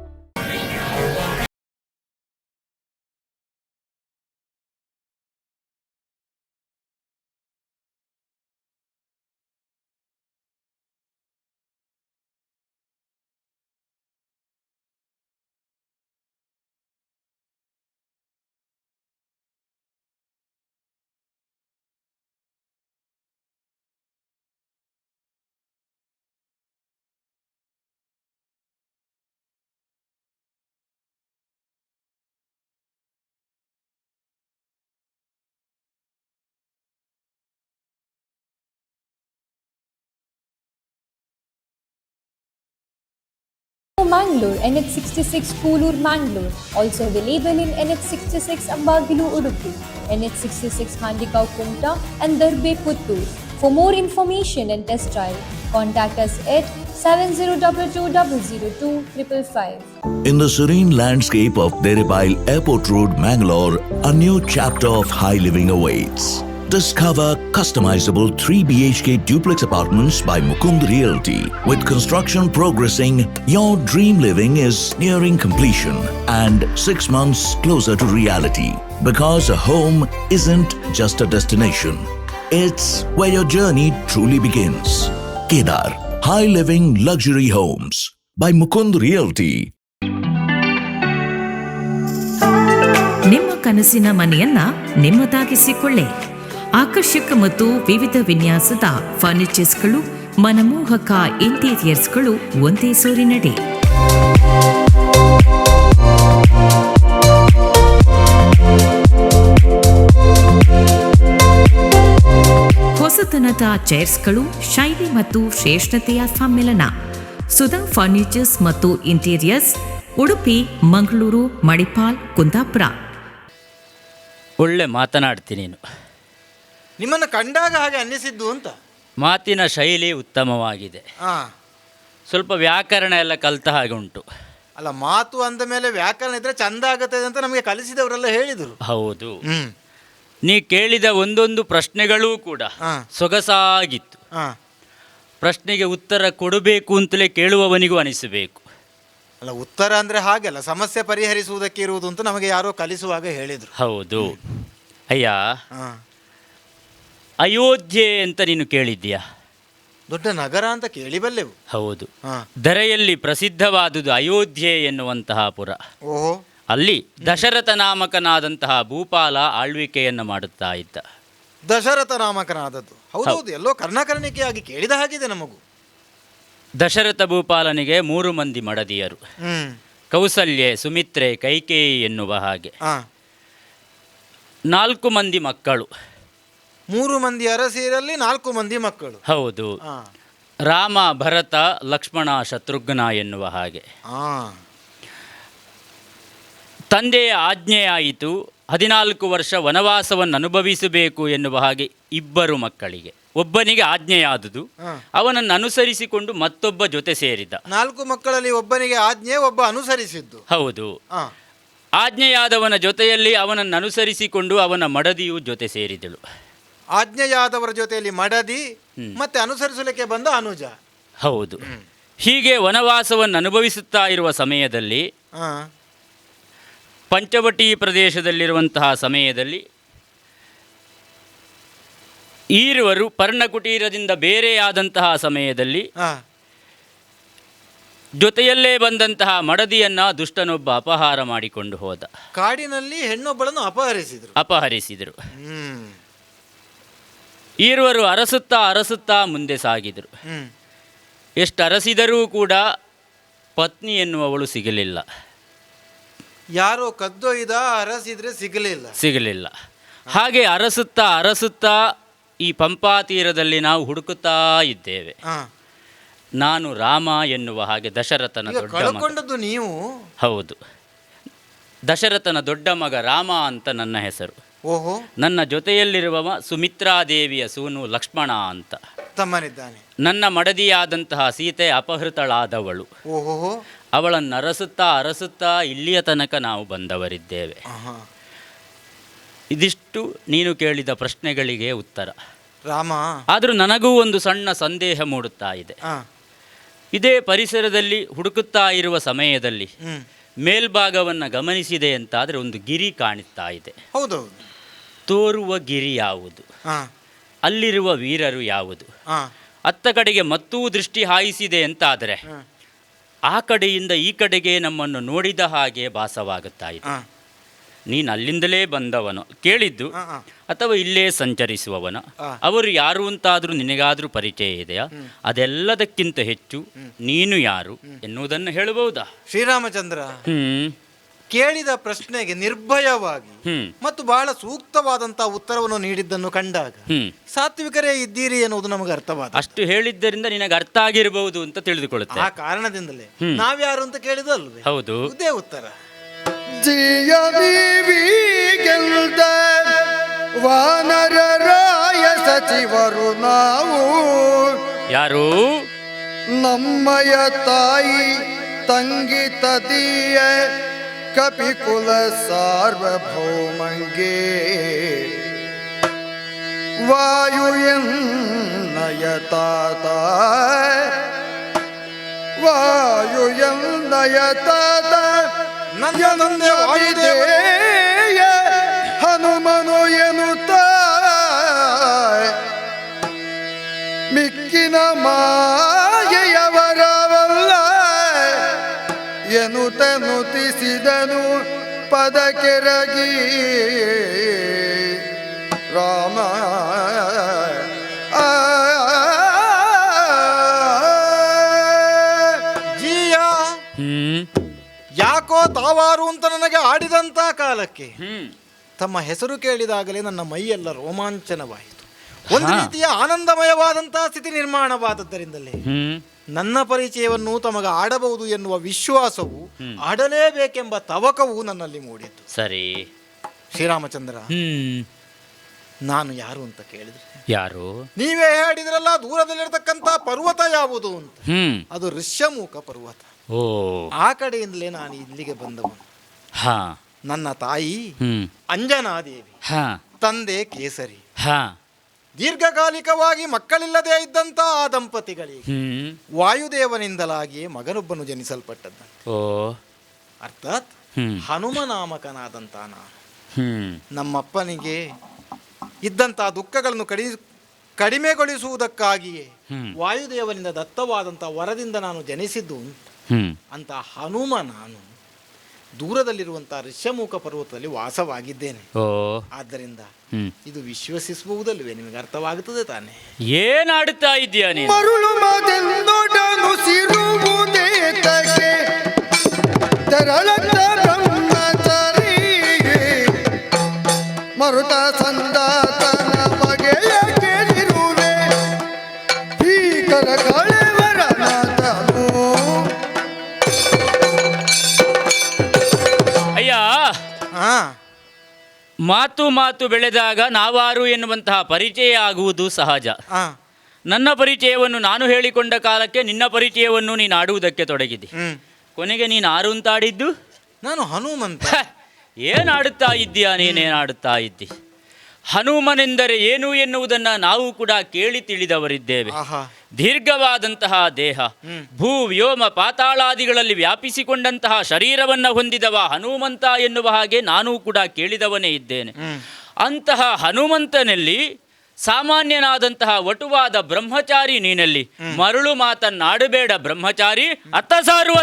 Mangalore, NH66 Koolur, Mangalore. Also available in NH66 Ambagilu, Udupi, NH66 Handikau, Kumta and Darbe, Puttur. For more information and test drive, contact us at 7022002555. In the serene landscape of Deribail Airport Road, Mangalore, a new chapter of high living awaits. Discover customizable 3 BHK duplex apartments by Mukund Realty. With construction progressing, your dream living is nearing completion and 6 months closer to reality. Because a home isn't just a destination. It's where your journey truly begins. Kedar, High Living Luxury Homes by Mukund Realty. ನಿಮ್ಮ ಕನಸಿನ ಮನೆಯನ್ನ ನಿಮ್ಮದಾಗಿಸಿಕೊಳ್ಳಿ. ಆಕರ್ಷಕ ಮತ್ತು ವಿವಿಧ ವಿನ್ಯಾಸದ ಫರ್ನಿಚರ್ಸ್ಗಳು, ಮನಮೋಹಕ ಇಂಟೀರಿಯರ್ಸ್ಗಳು ಒಂದೇ ಸೂರಿನಡಿ. ಹೊಸತನದ ಚೇರ್ಸ್ಗಳು, ಶೈಲಿ ಮತ್ತು ಶ್ರೇಷ್ಠತೆಯ ಸಮ್ಮಿಲನ. ಸುಧಾ ಫರ್ನಿಚರ್ಸ್ ಮತ್ತು ಇಂಟೀರಿಯರ್ಸ್, ಉಡುಪಿ, ಮಂಗಳೂರು, ಮಣಿಪಾಲ್, ಕುಂದಾಪುರ. ಒಳ್ಳೆ ಮಾತನಾಡ್ತೀನಿ ನೀನು. ನಿಮ್ಮನ್ನು ಕಂಡಾಗ ಹಾಗೆ ಅನ್ನಿಸಿದ್ದು ಅಂತ. ಮಾತಿನ ಶೈಲಿ ಉತ್ತಮವಾಗಿದೆ. ಸ್ವಲ್ಪ ವ್ಯಾಕರಣ ಎಲ್ಲ ಕಲಿತ ಹಾಗೆ ಉಂಟು. ಅಲ್ಲ, ಮಾತು ಅಂದ ಮೇಲೆ ವ್ಯಾಕರಣ ಇದ್ರೆ ಚಂದ ಆಗುತ್ತದೆ ಅಂತ ನಮಗೆ ಕಲಿಸಿದವರೆಲ್ಲ ಹೇಳಿದರು. ಹೌದು. ನೀ ಕೇಳಿದ ಒಂದೊಂದು ಪ್ರಶ್ನೆಗಳೂ ಕೂಡ ಸೊಗಸಾಗಿತ್ತು. ಪ್ರಶ್ನೆಗೆ ಉತ್ತರ ಕೊಡಬೇಕು ಅಂತಲೇ ಕೇಳುವವನಿಗೂ ಅನಿಸಬೇಕು. ಅಲ್ಲ, ಉತ್ತರ ಅಂದರೆ ಹಾಗೆಲ್ಲ ಸಮಸ್ಯೆ ಪರಿಹರಿಸುವುದಕ್ಕೆ ಇರುವುದು ಅಂತ ನಮಗೆ ಯಾರೋ ಕಲಿಸುವಾಗ ಹೇಳಿದರು. ಹೌದು. ಅಯ್ಯ, ಅಯೋಧ್ಯೆ ಅಂತ ನೀನು ಕೇಳಿದ್ದೀಯಾ? ದೊಡ್ಡ ನಗರ ಅಂತ ಕೇಳಿಬಲ್ಲೆವು. ಹೌದು. ಧರೆಯಲ್ಲಿ ಪ್ರಸಿದ್ಧವಾದುದು ಅಯೋಧ್ಯೆ ಎನ್ನುವಂತಹ ಪುರ. ಓಹೋ. ಅಲ್ಲಿ ದಶರಥ ನಾಮಕನಾದಂತಹ ಭೂಪಾಲ ಆಳ್ವಿಕೆಯನ್ನು ಮಾಡುತ್ತಾ ಇದ್ದ. ದಶರಥ ನಾಮಕನಾದದ್ದು? ಹೌದೌದು, ಎಲ್ಲೋ ಕರ್ಣಕರ್ಣಿಕೆಯಾಗಿ ಕೇಳಿದ ಹಾಗಿದೆ ನಮಗೂ. ದಶರಥ ಭೂಪಾಲನಿಗೆ 3 ಮಂದಿ ಮಡದಿಯರು, ಕೌಸಲ್ಯೆ, ಸುಮಿತ್ರೆ, ಕೈಕೇಯಿ ಎನ್ನುವ ಹಾಗೆ 4 ಮಂದಿ ಮಕ್ಕಳು. 3 ಮಂದಿ ಅರಸಿಯರಲ್ಲಿ 4 ಮಂದಿ ಮಕ್ಕಳು. ಹೌದು. ರಾಮ, ಭರತ, ಲಕ್ಷ್ಮಣ, ಶತ್ರುಘ್ನ ಎನ್ನುವ ಹಾಗೆ. ತಂದೆಯ ಆಜ್ಞೆಯಾಯಿತು, 14 ವರ್ಷ ವನವಾಸವನ್ನು ಅನುಭವಿಸಬೇಕು ಎನ್ನುವ ಹಾಗೆ 2 ಮಕ್ಕಳಿಗೆ. ಒಬ್ಬನಿಗೆ ಆಜ್ಞೆಯಾದುದು, ಅವನನ್ನು ಅನುಸರಿಸಿಕೊಂಡು ಮತ್ತೊಬ್ಬ ಜೊತೆ ಸೇರಿದ. 4 ಮಕ್ಕಳಲ್ಲಿ ಒಬ್ಬನಿಗೆ ಆಜ್ಞೆ, ಒಬ್ಬ ಅನುಸರಿಸಿದ್ದು. ಹೌದು. ಆಜ್ಞೆಯಾದವನ ಜೊತೆಯಲ್ಲಿ ಅವನನ್ನು ಅನುಸರಿಸಿಕೊಂಡು ಅವನ ಮಡದಿಯು ಜೊತೆ ಸೇರಿದಳು. ಆಜ್ಞೆಯಾದವರ ಜೊತೆಯಲ್ಲಿ ಮಡದಿ, ಮತ್ತೆ ಅನುಸರಿಸಲಿಕ್ಕೆ ಬಂದ ಅನುಜ. ಹೌದು. ಹೀಗೆ ವನವಾಸವನ್ನು ಅನುಭವಿಸುತ್ತಾ ಇರುವ ಸಮಯದಲ್ಲಿ, ಪಂಚವಟಿ ಪ್ರದೇಶದಲ್ಲಿರುವಂತಹ ಸಮಯದಲ್ಲಿ ಈರುವರು ಪರ್ಣಕುಟೀರದಿಂದ ಬೇರೆಯಾದಂತಹ ಸಮಯದಲ್ಲಿ ಜೊತೆಯಲ್ಲೇ ಬಂದಂತಹ ಮಡದಿಯನ್ನ ದುಷ್ಟನೊಬ್ಬ ಅಪಹಾರ ಮಾಡಿಕೊಂಡು ಹೋದ. ಕಾಡಿನಲ್ಲಿ ಹೆಣ್ಣೊಬ್ಬಳನ್ನು ಅಪಹರಿಸಿದರು. ಈರುವರು ಅರಸುತ್ತಾ ಮುಂದೆ ಸಾಗಿದರು. ಎಷ್ಟು ಅರಸಿದರೂ ಕೂಡ ಪತ್ನಿ ಎನ್ನುವವಳು ಸಿಗಲಿಲ್ಲ. ಯಾರೋ ಕದ್ದೊಯ್ದ, ಅರಸಿದ್ರೆ ಸಿಗಲಿಲ್ಲ. ಹಾಗೆ ಅರಸುತ್ತಾ ಈ ಪಂಪಾ ತೀರದಲ್ಲಿ ನಾವು ಹುಡುಕುತ್ತಾ ಇದ್ದೇವೆ. ನಾನು ರಾಮ ಎನ್ನುವ ಹಾಗೆ ದಶರಥನ ದೊಡ್ಡ ಮಗ. ನೀವು? ಹೌದು, ದಶರಥನ ದೊಡ್ಡ ಮಗ ರಾಮ ಅಂತ ನನ್ನ ಹೆಸರು. ಓಹೋ. ನನ್ನ ಜೊತೆಯಲ್ಲಿರುವವ ಸುಮಿತ್ರಾದೇವಿಯ ಸೂನು ಲಕ್ಷ್ಮಣ ಅಂತ ತಮ್ಮನಿದ್ದಾನೆ. ನನ್ನ ಮಡದಿಯಾದಂತಹ ಸೀತೆ ಅಪಹೃತಳಾದವಳು. ಓಹೋ. ಅವಳನ್ನು ಅರಸುತ್ತಾ ಇಲ್ಲಿಯ ತನಕ ನಾವು ಬಂದವರಿದ್ದೇವೆ. ಇದಿಷ್ಟು ನೀನು ಕೇಳಿದ ಪ್ರಶ್ನೆಗಳಿಗೆ ಉತ್ತರ. ರಾಮ, ಆದರೂ ನನಗೂ ಒಂದು ಸಣ್ಣ ಸಂದೇಹ ಮೂಡುತ್ತಾ ಇದೆ. ಇದೇ ಪರಿಸರದಲ್ಲಿ ಹುಡುಕುತ್ತಾ ಇರುವ ಸಮಯದಲ್ಲಿ ಮೇಲ್ಭಾಗವನ್ನು ಗಮನಿಸಿದೆ ಅಂತಾದರೆ ಒಂದು ಗಿರಿ ಕಾಣುತ್ತಾ ಇದೆ. ಹೌದೌದು. ತೋರುವ ಗಿರಿ ಯಾವುದು? ಅಲ್ಲಿರುವ ವೀರರು ಯಾವುದು? ಅತ್ತ ಕಡೆಗೆ ಮತ್ತೂ ದೃಷ್ಟಿ ಹಾಯಿಸಿದೆ ಅಂತಾದರೆ ಆ ಕಡೆಯಿಂದ ಈ ಕಡೆಗೆ ನಮ್ಮನ್ನು ನೋಡಿದ ಹಾಗೆ ಭಾಸವಾಗುತ್ತಾ ಇದೆ. ನೀನು ಅಲ್ಲಿಂದಲೇ ಬಂದವನು ಕೇಳಿದ್ದು ಅಥವಾ ಇಲ್ಲೇ ಸಂಚರಿಸುವವನ? ಅವರು ಯಾರು ಅಂತಾದರೂ ನಿನಗಾದರೂ ಪರಿಚಯ ಇದೆಯಾ? ಅದೆಲ್ಲದಕ್ಕಿಂತ ಹೆಚ್ಚು ನೀನು ಯಾರು ಎನ್ನುವುದನ್ನು ಹೇಳಬಹುದಾ? ಶ್ರೀರಾಮಚಂದ್ರ, ಕೇಳಿದ ಪ್ರಶ್ನೆಗೆ ನಿರ್ಭಯವಾಗಿ ಮತ್ತು ಬಹಳ ಸೂಕ್ತವಾದಂತಹ ಉತ್ತರವನ್ನು ನೀಡಿದ್ದನ್ನು ಕಂಡಾಗ ಸಾತ್ವಿಕರೇ ಇದ್ದೀರಿ ಎನ್ನುವುದು ನಮಗೆ ಅರ್ಥವಾದ. ಅಷ್ಟು ಹೇಳಿದ್ದರಿಂದ ನಿನಗೆ ಅರ್ಥ ಆಗಿರಬಹುದು ಅಂತ ತಿಳಿದುಕೊಳ್ಳುತ್ತೆ. ಆ ಕಾರಣದಿಂದಲೇ ನಾವ್ಯಾರು ಅಂತ ಕೇಳಿದಲ್ವೇ? ಹೌದು, ಇದೇ ಉತ್ತರ. ಗೆಲ್ದ ವಾನರರಾಯ ಸಚಿವರು ನಾವು. ಯಾರು? ನಮ್ಮಯ ತಾಯಿ ತಂಗಿ ತದಿಯ ಕಪಿಕುಲ ಸಾರ್ವಭೌಮಂಗೆ ವಾಯು ಎನ್ನಯ ತಾತ ನಂದೆ ವಾಯುದೇವ ಹನುಮನು ಎನ್ನುತ್ತ ಮಿಕ್ಕಿನ ಮಾಯೆಯವರವಲ್ಲ ಎನ್ನುತ್ತಿಸಿದನು ಪದಕೆರಗಿ ರಾಮ. ಯಾಕೋ ತಾವಾರು ಅಂತ ನನಗೆ ಆಡಿದಂಥ ಕಾಲಕ್ಕೆ ತಮ್ಮ ಹೆಸರು ಕೇಳಿದಾಗಲೇ ನನ್ನ ಮೈಯೆಲ್ಲ ರೋಮಾಂಚನವಾಯಿತು. ಒಂದು ರೀತಿಯ ಆನಂದಮಯವಾದಂತಹ ಸ್ಥಿತಿ ನಿರ್ಮಾಣವಾದದ್ದರಿಂದಲೇ ನನ್ನ ಪರಿಚಯವನ್ನು ತಮಗೆ ಆಡಬಹುದು ಎನ್ನುವ ವಿಶ್ವಾಸವು, ಆಡಲೇಬೇಕೆಂಬ ತವಕವು ನನ್ನಲ್ಲಿ ಮೂಡಿತು. ಸರಿ ಶ್ರೀರಾಮಚಂದ್ರ, ನಾನು ಯಾರು ಅಂತ ಕೇಳಿದ್ರೆ ಯಾರು? ನೀವೇ ಹೇಳಿದ್ರಲ್ಲ, ದೂರದಲ್ಲಿರ್ತಕ್ಕಂಥ ಪರ್ವತ ಯಾವುದು ಅಂತ. ಅದು ಋಷ್ಯಮುಖ ಪರ್ವತ. ಓ, ಆ ಕಡೆಯಿಂದಲೇ ನಾನು ಇಲ್ಲಿಗೆ ಬಂದವನು. ಹಾ. ನನ್ನ ತಾಯಿ ಅಂಜನಾದೇವಿ, ತಂದೆ ಕೇಸರಿ. ದೀರ್ಘಕಾಲಿಕವಾಗಿ ಮಕ್ಕಳಿಲ್ಲದೆ ಇದ್ದಂಥ ಆ ದಂಪತಿಗಳಿಗೆ ವಾಯುದೇವನಿಂದಲಾಗಿ ಮಗನೊಬ್ಬನು ಜನಿಸಲ್ಪಟ್ಟದ್ದ. ಅರ್ಥಾತ್ ಹನುಮನಾಮಕನಾದಂಥ ನಾನು ನಮ್ಮಪ್ಪನಿಗೆ ಇದ್ದಂಥ ದುಃಖಗಳನ್ನು ಕಡಿಮೆಗೊಳಿಸುವುದಕ್ಕಾಗಿಯೇ ವಾಯುದೇವನಿಂದ ದತ್ತವಾದಂಥ ವರದಿಂದ ನಾನು ಜನಿಸಿದ್ದು. ಅಂತ ಹನುಮ ನಾನು ದೂರದಲ್ಲಿರುವಂಥ ಋಷ್ಯಮುಖ ಪರ್ವತದಲ್ಲಿ ವಾಸವಾಗಿದ್ದೇನೆ. ಆದ್ದರಿಂದ ಇದು ವಿಶ್ವಸಿಸಬಹುದಲ್ವೇ? ನಿಮಗೆ ಅರ್ಥವಾಗುತ್ತದೆ ತಾನೆ? ಏನಾಡುತ್ತಾ ಇದೆಯಾ ನೀನು? ಮರುಳು ಮಾತೆಂದೊಡನು ಸಿರುವುದೇ ತಗೆ ತೆರಳತ್ತ ಬ್ರಹ್ಮಚಾರಿಗೆ ಮರುತ ಸಂದಾತನ ಬಗೆಯ ಕೇಳಿರುವೆ ಭೀಕರ ಕಳೆವರನಾದನು. ಅಯ್ಯ, ಮಾತು ಮಾತು ಬೆಳೆದಾಗ ನಾವಾರು ಎನ್ನುವಂತಹ ಪರಿಚಯ ಆಗುವುದು ಸಹಜ. ನನ್ನ ಪರಿಚಯವನ್ನು ನಾನು ಹೇಳಿಕೊಂಡ ಕಾಲಕ್ಕೆ ನಿನ್ನ ಪರಿಚಯವನ್ನು ನೀನು ಆಡುವುದಕ್ಕೆ ತೊಡಗಿದ್ದಿ. ಕೊನೆಗೆ ನೀನು ಆರು ಅಂತ ಆಡಿದ್ದು? ನಾನು ಹನುಮಂತ. ಏನಾಡುತ್ತಾ ಇದ್ದೀಯಾ ನೀನೇನಾಡುತ್ತಾ ಇದ್ದಿ? ಹನುಮನೆಂದರೆ ಏನು ಎನ್ನುವುದನ್ನು ನಾವು ಕೂಡ ಕೇಳಿ ತಿಳಿದವರಿದ್ದೇವೆ. ದೀರ್ಘವಾದಂತಹ ದೇಹ, ಭೂ ವ್ಯೋಮ ಪಾತಾಳಾದಿಗಳಲ್ಲಿ ವ್ಯಾಪಿಸಿಕೊಂಡಂತಹ ಶರೀರವನ್ನು ಹೊಂದಿದವ ಹನುಮಂತ ಎನ್ನುವ ಹಾಗೆ ನಾನೂ ಕೂಡ ಕೇಳಿದವನೇ ಇದ್ದೇನೆ. ಅಂತಹ ಹನುಮಂತನಲ್ಲಿ ಸಾಮಾನ್ಯನಾದಂತಹ ವಟುವಾದ ಬ್ರಹ್ಮಚಾರಿ ನೀನಲ್ಲಿ. ಮರುಳು ಮಾತನ್ನಾಡಬೇಡ ಬ್ರಹ್ಮಚಾರಿ. ಅತ್ತ ಸಾರು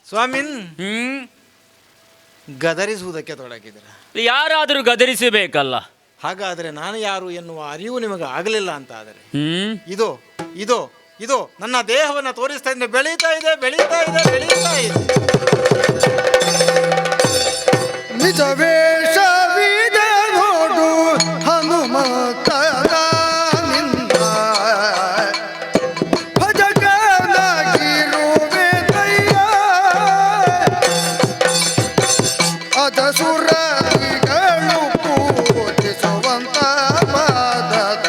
ಸ್ವಾಮಿನ್ ಗದರಿಸುವುದಕ್ಕೆ ತೊಡಗಿದ್ರ. ಯಾರಾದರೂ ಗದರಿಸಬೇಕಲ್ಲ. ಹಾಗಾದರೆ ನಾನು ಯಾರು ಎನ್ನುವ ಅರಿವು ನಿಮಗೆ ಆಗಲಿಲ್ಲ ಅಂತ ಆದರೆ ಇದು ಇದು ಇದು ನನ್ನ ದೇಹವನ್ನು ತೋರಿಸ್ತಾ ಇದ್ದೆ. ಬೆಳೀತಾ ಇದೆ ನಿಜ ವೇಷವಿದ ನೋಡು ಹನುಮಂತ ನಿಂದ ಭಜಗನಾಗಿರುವೆ ದಯ್ಯ ಅದ ಸುರತಿಗಳು ಪೂಜಿಸುವಂತ ಪಾದದ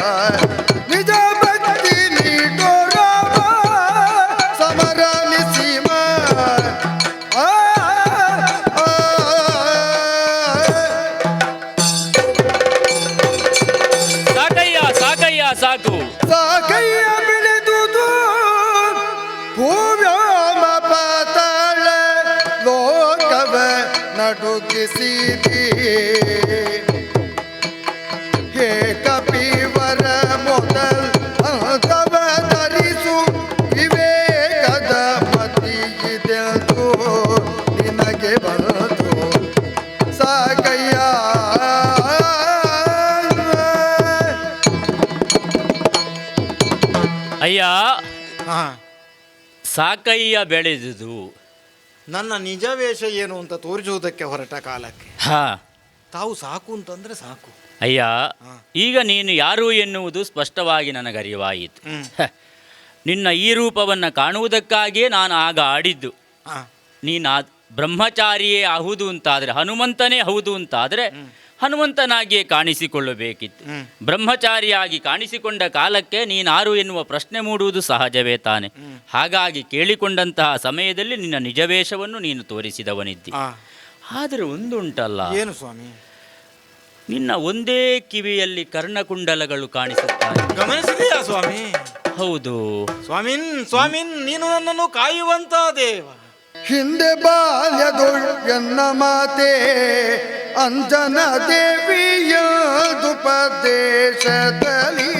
ನಿಜ ಭಕ್ತಿ ನೀಡೋರವ ಸಮರ ನಿಸೀಮ ಸಾಕಯ್ಯ ಬೆಳೆದುದು ಭೂವ್ಯೋಮ ಪಾತಾಳ ಲೋಕವ ನಡುಗಿಸಿದಿ. ಹೇ ಕಪಿವರ ಮೊದಲ್ ಅಂತವ ಧರಿಸು ವಿವೇಕದ ಮತಿಯಿದೆದು ನಿನಗೆ ಬಂತು ಸಾಕಯ್ಯ. ಅಯ್ಯ, ಸಾಕಯ್ಯ ಬೆಳೆದುದು ನನ್ನ ನಿಜ ವೇಷ ಏನು ಅಂತ ತೋರಿಸುವುದಕ್ಕೆ ಹೊರಟ ಕಾಲಕ್ಕೆ ತಾವು ಸಾಕು ಅಂತಂದ್ರೆ ಸಾಕು. ಅಯ್ಯ, ಈಗ ನೀನು ಯಾರು ಎನ್ನುವುದು ಸ್ಪಷ್ಟವಾಗಿ ನನಗರಿವಾಯಿತು. ನಿನ್ನ ಈ ರೂಪವನ್ನು ಕಾಣುವುದಕ್ಕಾಗಿಯೇ ನಾನು ಆಗ ಆಡಿದ್ದು. ನೀನು ಬ್ರಹ್ಮಚಾರಿಯೇ ಹೌದು ಅಂತಾದರೆ, ಹನುಮಂತನೇ ಹೌದು ಅಂತಾದರೆ ಹನುಮಂತನಾಗಿಯೇ ಕಾಣಿಸಿಕೊಳ್ಳಬೇಕಿತ್ತು. ಬ್ರಹ್ಮಚಾರಿಯಾಗಿ ಕಾಣಿಸಿಕೊಂಡ ಕಾಲಕ್ಕೆ ನೀನಾರು ಎನ್ನುವ ಪ್ರಶ್ನೆ ಮೂಡುವುದು ಸಹಜವೇ ತಾನೆ. ಹಾಗಾಗಿ ಕೇಳಿಕೊಂಡಂತಹ ಸಮಯದಲ್ಲಿ ನಿನ್ನ ನಿಜವೇಷವನ್ನು ನೀನು ತೋರಿಸಿದವನಿದ್ದಿ. ಆದರೆ ಒಂದುಂಟಲ್ಲ. ಏನು ಸ್ವಾಮಿ? ನಿನ್ನ ಒಂದೇ ಕಿವಿಯಲ್ಲಿ ಕರ್ಣಕುಂಡಲಗಳು ಕಾಣಿಸುತ್ತಾರೆ. ಗಮನಿಸಿದೆಯಾ ಸ್ವಾಮಿ? ಹೌದು ಸ್ವಾಮಿನ್ ನೀನು ನನ್ನನ್ನು ಕಾಯುವಂತ ದೇವ. ಹಿಂದೆ ಬಾಲ್ಯದೊಳ್ ಎನ್ನ ಮಾತೆ ಅಂಜನ ದೇವಿಯದುಪದೇಶದಲ್ಲಿ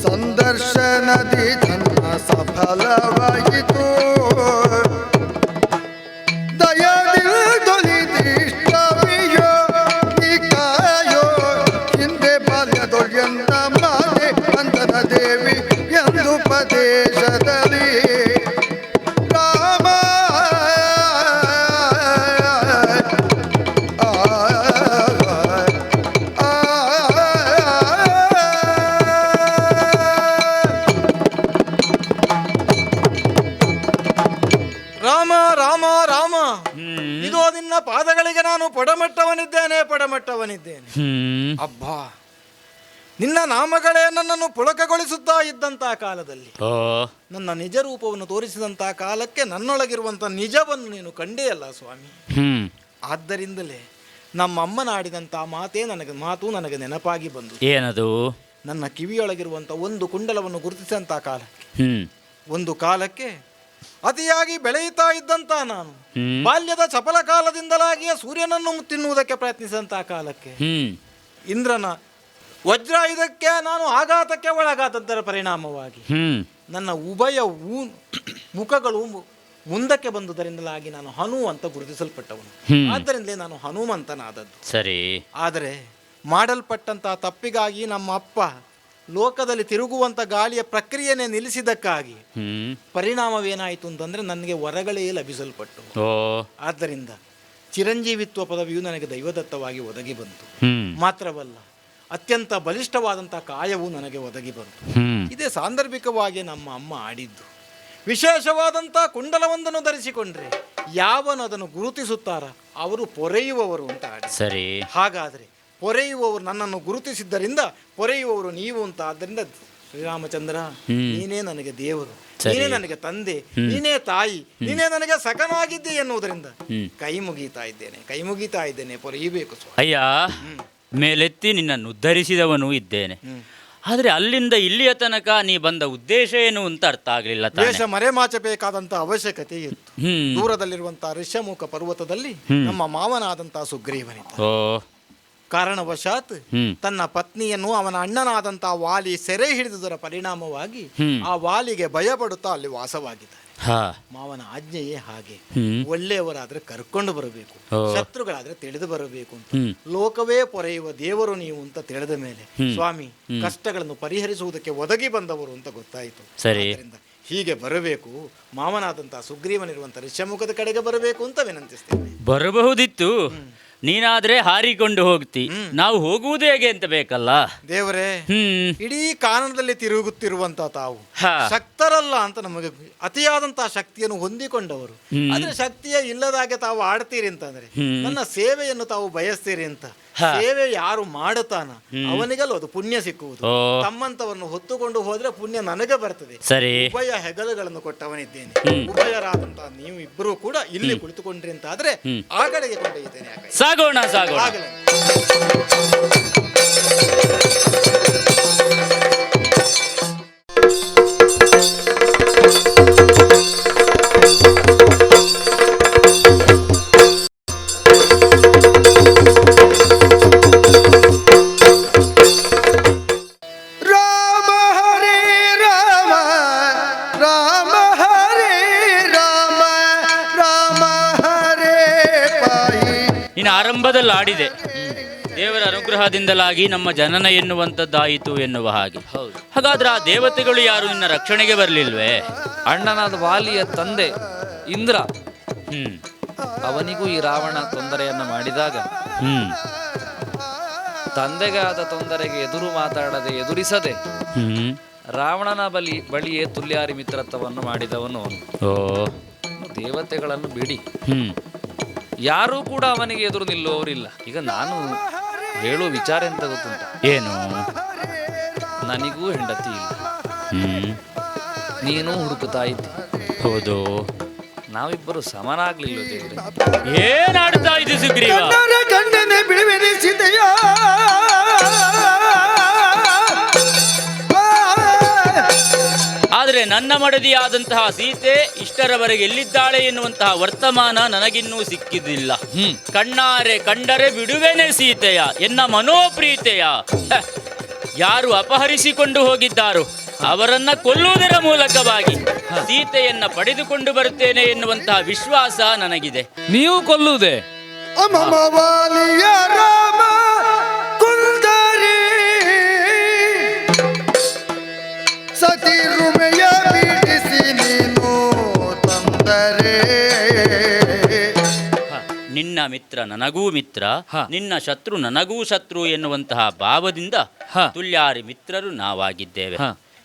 ಸಂದರ್ಶನದಿ ಜನ್ಮ ಸಫಲವಾಯಿತು. ದಯದಿಲ್ದೊಲಿದಿಷ್ಟವಿಯೋ ನಿಕಾಯೋ ಹಿಂದೆ ಬಾಲ್ಯದೊಳ್ ಎನ್ನ ಮಾತೆ ಅಂಜನ ದೇವಿ ಎಂದುಪದೇಶದಲ್ಲಿ ಇದು ನಿನ್ನ ಪಾದಗಳಿಗೆ ನಾನು ಪಡಮಟ್ಟವನಿದ್ದೇನೆ. ಅಬ್ಬಾ, ನಿನ್ನ ನಾಮಗಳೇ ನನ್ನನ್ನು ಪುಳಕಗೊಳಿಸುತ್ತಾ ಇದ್ದಂತಹ ಕಾಲದಲ್ಲಿ, ಓ ನನ್ನ ನಿಜ ರೂಪವನ್ನು ತೋರಿಸಿದಂತಹ ಕಾಲಕ್ಕೆ ನನ್ನೊಳಗಿರುವಂಥ ನಿಜವನ್ನು ನೀನು ಕಂಡೇ ಅಲ್ಲ ಸ್ವಾಮಿ. ಆದ್ದರಿಂದಲೇ ನಮ್ಮ ಅಮ್ಮನ ಆಡಿದಂಥ ಮಾತು ನನಗೆ ನೆನಪಾಗಿ ಬಂದು, ಏನದು? ನನ್ನ ಕಿವಿಯೊಳಗಿರುವಂಥ ಒಂದು ಕುಂಡಲವನ್ನು ಗುರುತಿಸಿದಂಥ ಕಾಲಕ್ಕೆ, ಒಂದು ಕಾಲಕ್ಕೆ ಅತಿಯಾಗಿ ಬೆಳೆಯುತ್ತಾ ಇದ್ದಂತ ನಾನು ಬಾಲ್ಯದ ಚಪಲ ಕಾಲದಿಂದಲಾಗಿಯೇ ಸೂರ್ಯನನ್ನು ತಿನ್ನುವುದಕ್ಕೆ ಪ್ರಯತ್ನಿಸಿದಂತಹ ಕಾಲಕ್ಕೆ ಇಂದ್ರನ ವಜ್ರಾಯುಧಕ್ಕೆ ನಾನು ಆಘಾತಕ್ಕೆ ಒಳಗಾದದ್ದರ ಪರಿಣಾಮವಾಗಿ ನನ್ನ ಉಭಯ ಮುಖಗಳು ಮುಂದಕ್ಕೆ ಬಂದುದರಿಂದಲಾಗಿ ನಾನು ಹನು ಅಂತ ಗುರುತಿಸಲ್ಪಟ್ಟವನು. ಆದ್ದರಿಂದಲೇ ನಾನು ಹನುಮಂತನಾದದ್ದು. ಸರಿ. ಆದರೆ ಮಾಡಲ್ಪಟ್ಟಂತಹ ತಪ್ಪಿಗಾಗಿ ನಮ್ಮ ಅಪ್ಪ ಲೋಕದಲ್ಲಿ ತಿರುಗುವಂಥ ಗಾಳಿಯ ಪ್ರಕ್ರಿಯೆನೇ ನಿಲ್ಲಿಸಿದ್ದಕ್ಕಾಗಿ ಪರಿಣಾಮವೇನಾಯಿತು ಅಂತಂದರೆ ನನಗೆ ವರಗಳೇ ಲಭಿಸಲ್ಪಟ್ಟು. ಆದ್ದರಿಂದ ಚಿರಂಜೀವಿತ್ವ ಪದವಿಯು ನನಗೆ ದೈವದತ್ತವಾಗಿ ಒದಗಿ ಬಂತು. ಮಾತ್ರವಲ್ಲ, ಅತ್ಯಂತ ಬಲಿಷ್ಠವಾದಂಥ ಕಾಯವು ನನಗೆ ಒದಗಿ ಬಂತು. ಇದೇ ಸಾಂದರ್ಭಿಕವಾಗಿ ನಮ್ಮ ಅಮ್ಮ ಆಡಿದ್ದು. ವಿಶೇಷವಾದಂಥ ಕುಂಡಲವೊಂದನ್ನು ಧರಿಸಿಕೊಂಡ್ರೆ ಯಾವನು ಅದನ್ನು ಗುರುತಿಸುತ್ತಾರ ಅವರು ಪೊರೆಯುವವರು ಅಂತ ಆಡಿ. ಸರಿ. ಹಾಗಾದರೆ ಪೊರೆಯುವವರು ನನ್ನನ್ನು ಗುರುತಿಸಿದ್ದರಿಂದ ಪೊರೆಯುವವರು ನೀವು ಅಂತ. ಆದ್ದರಿಂದ ಶ್ರೀರಾಮಚಂದ್ರ, ನೀನೇ ನನಗೆ ದೇವರು, ನೀನೇ ನನಗೆ ತಂದೆ, ನೀನೇ ತಾಯಿ, ನೀನೇ ನನಗೆ ಸಖನಾಗಿದ್ದೆ ಎನ್ನುವುದರಿಂದ ಕೈ ಮುಗೀತಾ ಇದ್ದೇನೆ, ಪೊರೆಯಬೇಕು. ಅಯ್ಯ, ಮೇಲೆತ್ತಿ ನಿನ್ನನ್ನು ಉದ್ಧರಿಸಿದವನು ಇದ್ದೇನೆ. ಆದರೆ ಅಲ್ಲಿಂದ ಇಲ್ಲಿಯ ತನಕ ನೀ ಬಂದ ಉದ್ದೇಶ ಏನು ಅಂತ ಅರ್ಥ ಆಗಲಿಲ್ಲ. ದೇಶ ಮರೆಮಾಚಬೇಕಾದಂತ ಅವಶ್ಯಕತೆ ಇತ್ತು. ದೂರದಲ್ಲಿರುವಂತಹ ಋಷ್ಯಮುಖ ಪರ್ವತದಲ್ಲಿ ನಮ್ಮ ಮಾವನಾದಂತಹ ಸುಗ್ರೀವನಿದ್ದ. ಕಾರಣವಶಾತ್ ತನ್ನ ಪತ್ನಿಯನ್ನು ಅವನ ಅಣ್ಣನಾದಂತಹ ವಾಲಿ ಸೆರೆ ಹಿಡಿದುದರ ಪರಿಣಾಮವಾಗಿ ಆ ವಾಲಿಗೆ ಭಯಪಡುತ್ತಾ ಅಲ್ಲಿ ವಾಸವಾಗಿದ್ದಾರೆ. ಮಾವನ ಆಜ್ಞೆಯೇ ಹಾಗೆ. ಒಳ್ಳೆಯವರಾದ್ರೆ ಕರ್ಕೊಂಡು ಬರಬೇಕು, ಶತ್ರುಗಳಾದ್ರೆ ತಿಳಿದು ಬರಬೇಕು ಅಂತ. ಲೋಕವೇ ಪೊರೆಯುವ ದೇವರು ನೀವು ಅಂತ ತಿಳಿದ ಮೇಲೆ ಸ್ವಾಮಿ ಕಷ್ಟಗಳನ್ನು ಪರಿಹರಿಸುವುದಕ್ಕೆ ಒದಗಿ ಬಂದವರು ಅಂತ ಗೊತ್ತಾಯಿತು. ಆದ್ದರಿಂದ ಹೀಗೆ ಬರಬೇಕು, ಮಾವನಾದಂತಹ ಸುಗ್ರೀವನಿರುವಂತ ಋಷ್ಯಮುಖದ ಕಡೆಗೆ ಬರಬೇಕು ಅಂತ ವಿನಂತಿಸ್ತೇನೆ. ಬರಬಹುದಿತ್ತು, ನೀನಾದ್ರೆ ಹಾರಿಕೊಂಡು ಹೋಗ್ತಿ, ನಾವು ಹೋಗುವುದು ಹೇಗೆ ಅಂತ ಬೇಕಲ್ಲ. ದೇವರೇ, ಇಡೀ ಕಾನನದಲ್ಲಿ ತಿರುಗುತ್ತಿರುವಂತ ತಾವು ಶಕ್ತರಲ್ಲ ಅಂತ ನಮಗೆ ಅತಿಯಾದಂತಹ ಶಕ್ತಿಯನ್ನು ಹೊಂದಿಕೊಂಡವರು. ಆದ್ರೆ ಶಕ್ತಿಯ ಇಲ್ಲದಾಗೆ ತಾವು ಆಡ್ತೀರಿ ಅಂತಂದ್ರೆ ನನ್ನ ಸೇವೆಯನ್ನು ತಾವು ಬಯಸ್ತೀರಿ ಅಂತ. ಸೇವೆ ಯಾರು ಮಾಡುತ್ತಾನ ಅವನಿಗಲ್ಲ ಅದು ಪುಣ್ಯ ಸಿಕ್ಕುವುದು. ತಮ್ಮಂತವನ್ನು ಹೊತ್ತುಕೊಂಡು ಹೋದ್ರೆ ಪುಣ್ಯ ನನಗೆ ಬರ್ತದೆ. ಉಭಯ ಹೆಗಲುಗಳನ್ನು ಕೊಟ್ಟವನಿದ್ದೇನೆ. ಉಭಯರಾದಂತಹ ನೀವು ಇಬ್ಬರು ಕೂಡ ಇಲ್ಲಿ ಕುಳಿತುಕೊಂಡ್ರಿ ಅಂತ ಆದ್ರೆ ಆ ಕಡೆಗೆ ಕೊಂಡೊಯ್ಯುತ್ತೇನೆ. ಸಾಗೋಣ. ಆರಂಭದಲ್ಲಿ ಆಡಿದೆ, ದೇವರ ಅನುಗ್ರಹದಿಂದಲಾಗಿ ನಮ್ಮ ಜನನ ಎನ್ನುವಂಥದ್ದಾಯಿತು ಎನ್ನುವ ಹಾಗೆ. ಹಾಗಾದ್ರೆ ಆ ದೇವತೆಗಳು ಯಾರು ನಿನ್ನ ರಕ್ಷಣೆಗೆ ಬರಲಿಲ್ವೇ? ಅಣ್ಣನಾದ ವಾಲಿಯ ತಂದೆ ಇಂದ್ರ, ಅವನಿಗೂ ಈ ರಾವಣ ತೊಂದರೆಯನ್ನ ಮಾಡಿದಾಗ ತಂದೆಗೆ ಆದ ತೊಂದರೆಗೆ ಎದುರು ಮಾತಾಡದೆ ಎದುರಿಸದೆ ರಾವಣನ ಬಳಿಯೇ ತುಲ್ಯಾರಿ ಮಿತ್ರತ್ವವನ್ನು ಮಾಡಿದವನು. ದೇವತೆಗಳನ್ನು ಬಿಡಿ, ಯಾರೂ ಕೂಡ ಅವನಿಗೆ ಎದುರು ನಿಲ್ಲುವವರಿಲ್ಲ. ಈಗ ನಾನು ಹೇಳುವ ವಿಚಾರ ಎಂತ ಗೊತ್ತುಂಟ? ಏನು? ನನಗೂ ಹೆಂಡತಿ ಇಲ್ಲ, ನೀನು ಹುಡುಕುತ್ತಾ ಇದ್ದೆ. ಹೌದು, ನಾವಿಬ್ಬರು ಸಮನಾಗ್ಲಿಲ್ಲ. ದೇವ್ರೆ, ಏನಾಡ್ತಾ ಇದು ಸುಗ್ರೀವ? ಆದರೆ ನನ್ನ ಮಡದಿಯಾದಂತಹ ಸೀತೆ ಇಷ್ಟರವರೆಗೆ ಎಲ್ಲಿದ್ದಾಳೆ ಎನ್ನುವಂತಹ ವರ್ತಮಾನ ನನಗಿನ್ನೂ ಸಿಕ್ಕಿದ್ದಿಲ್ಲ. ಕಣ್ಣಾರೆ ಕಂಡರೆ ಬಿಡುವೆನೆ ಸೀತೆಯ ಎನ್ನ ಮನೋಪ್ರೀತೆಯ. ಯಾರು ಅಪಹರಿಸಿಕೊಂಡು ಹೋಗಿದ್ದಾರೋ ಅವರನ್ನ ಕೊಲ್ಲುವುದರ ಮೂಲಕವಾಗಿ ಸೀತೆಯನ್ನ ಪಡೆದುಕೊಂಡು ಬರುತ್ತೇನೆ ಎನ್ನುವಂತಹ ವಿಶ್ವಾಸ ನನಗಿದೆ. ನೀವು ಕೊಲ್ಲುವುದೇ? ನಿನ್ನ ಮಿತ್ರ ನನಗೂ ಮಿತ್ರ, ನಿನ್ನ ಶತ್ರು ನನಗೂ ಶತ್ರು ಎನ್ನುವಂತಹ ಭಾವದಿಂದ ತುಲ್ಯಾರಿ ಮಿತ್ರರು ನಾವಾಗಿದ್ದೇವೆ.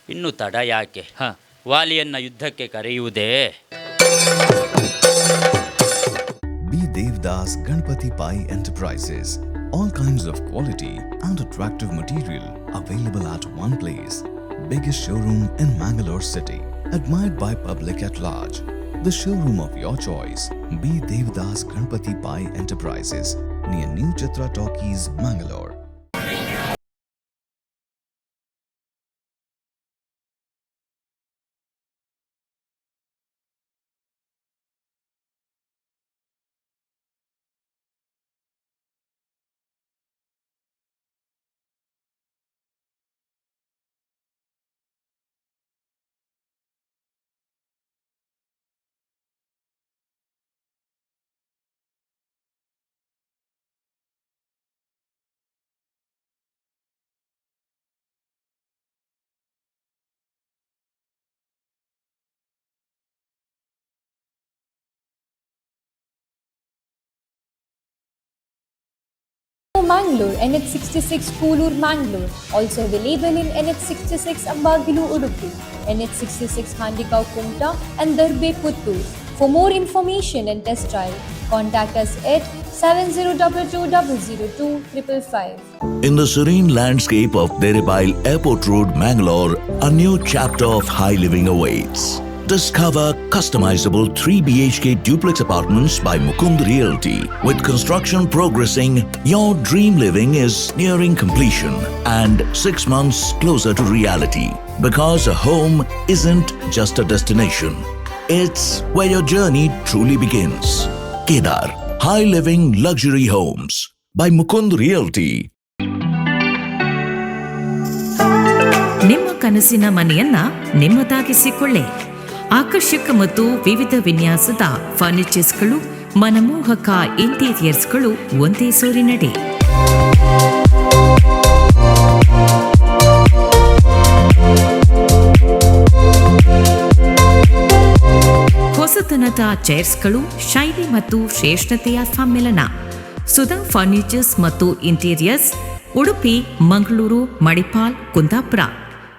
ಇನ್ನು ತಡ ಯಾಕೆ? ವಾಲಿಯನ್ನ ಯುದ್ಧಕ್ಕೆ ಕರೆಯುವುದೇ? B Devadas Ganapathi Pai enterprises. All kinds of quality and attractive material available at one place. Biggest showroom in Mangalore city. Admired by public at large. The showroom of your choice. B. Devdas Ganpati Pai Enterprises. Near New Chitra Talkies, Mangalore. Mangalore, NH66 Koolur, Mangalore. Also available in NH66 Ambagilu, Udupi, NH66 Handikau, Kumta and Darbe, Puttur. For more information and test drive, contact us at 7022002555. In the serene landscape of Deribail Airport Road, Mangalore, a new chapter of high living awaits. Discover customizable 3 BHK duplex apartments by Mukund Realty. With construction progressing, your dream living is nearing completion and 6 months closer to reality. Because a home isn't just a destination, it's where your journey truly begins. Kedar, high living luxury homes by Mukund Realty. ನಿಮ್ಮ ಕನಸಿನ ಮನೆಯನ್ನ ನಿಮ್ಮದಾಗಿಸಿಕೊಳ್ಳಿ. ಆಕರ್ಷಕ ಮತ್ತು ವಿವಿಧ ವಿನ್ಯಾಸದ ಫರ್ನಿಚರ್ಸ್ಗಳು, ಮನಮೋಹಕ ಇಂಟೀರಿಯರ್ಸ್ಗಳು ಒಂದೇ ಸೂರಿನಡಿ. ಹೊಸತನದ ಚೇರ್ಸ್ಗಳು, ಶೈಲಿ ಮತ್ತು ಶ್ರೇಷ್ಠತೆಯ ಸಮ್ಮಿಲನ. ಸುಧಾ ಫರ್ನಿಚರ್ಸ್ ಮತ್ತು ಇಂಟೀರಿಯರ್ಸ್, ಉಡುಪಿ, ಮಂಗಳೂರು, ಮಣಿಪಾಲ್, ಕುಂದಾಪುರ.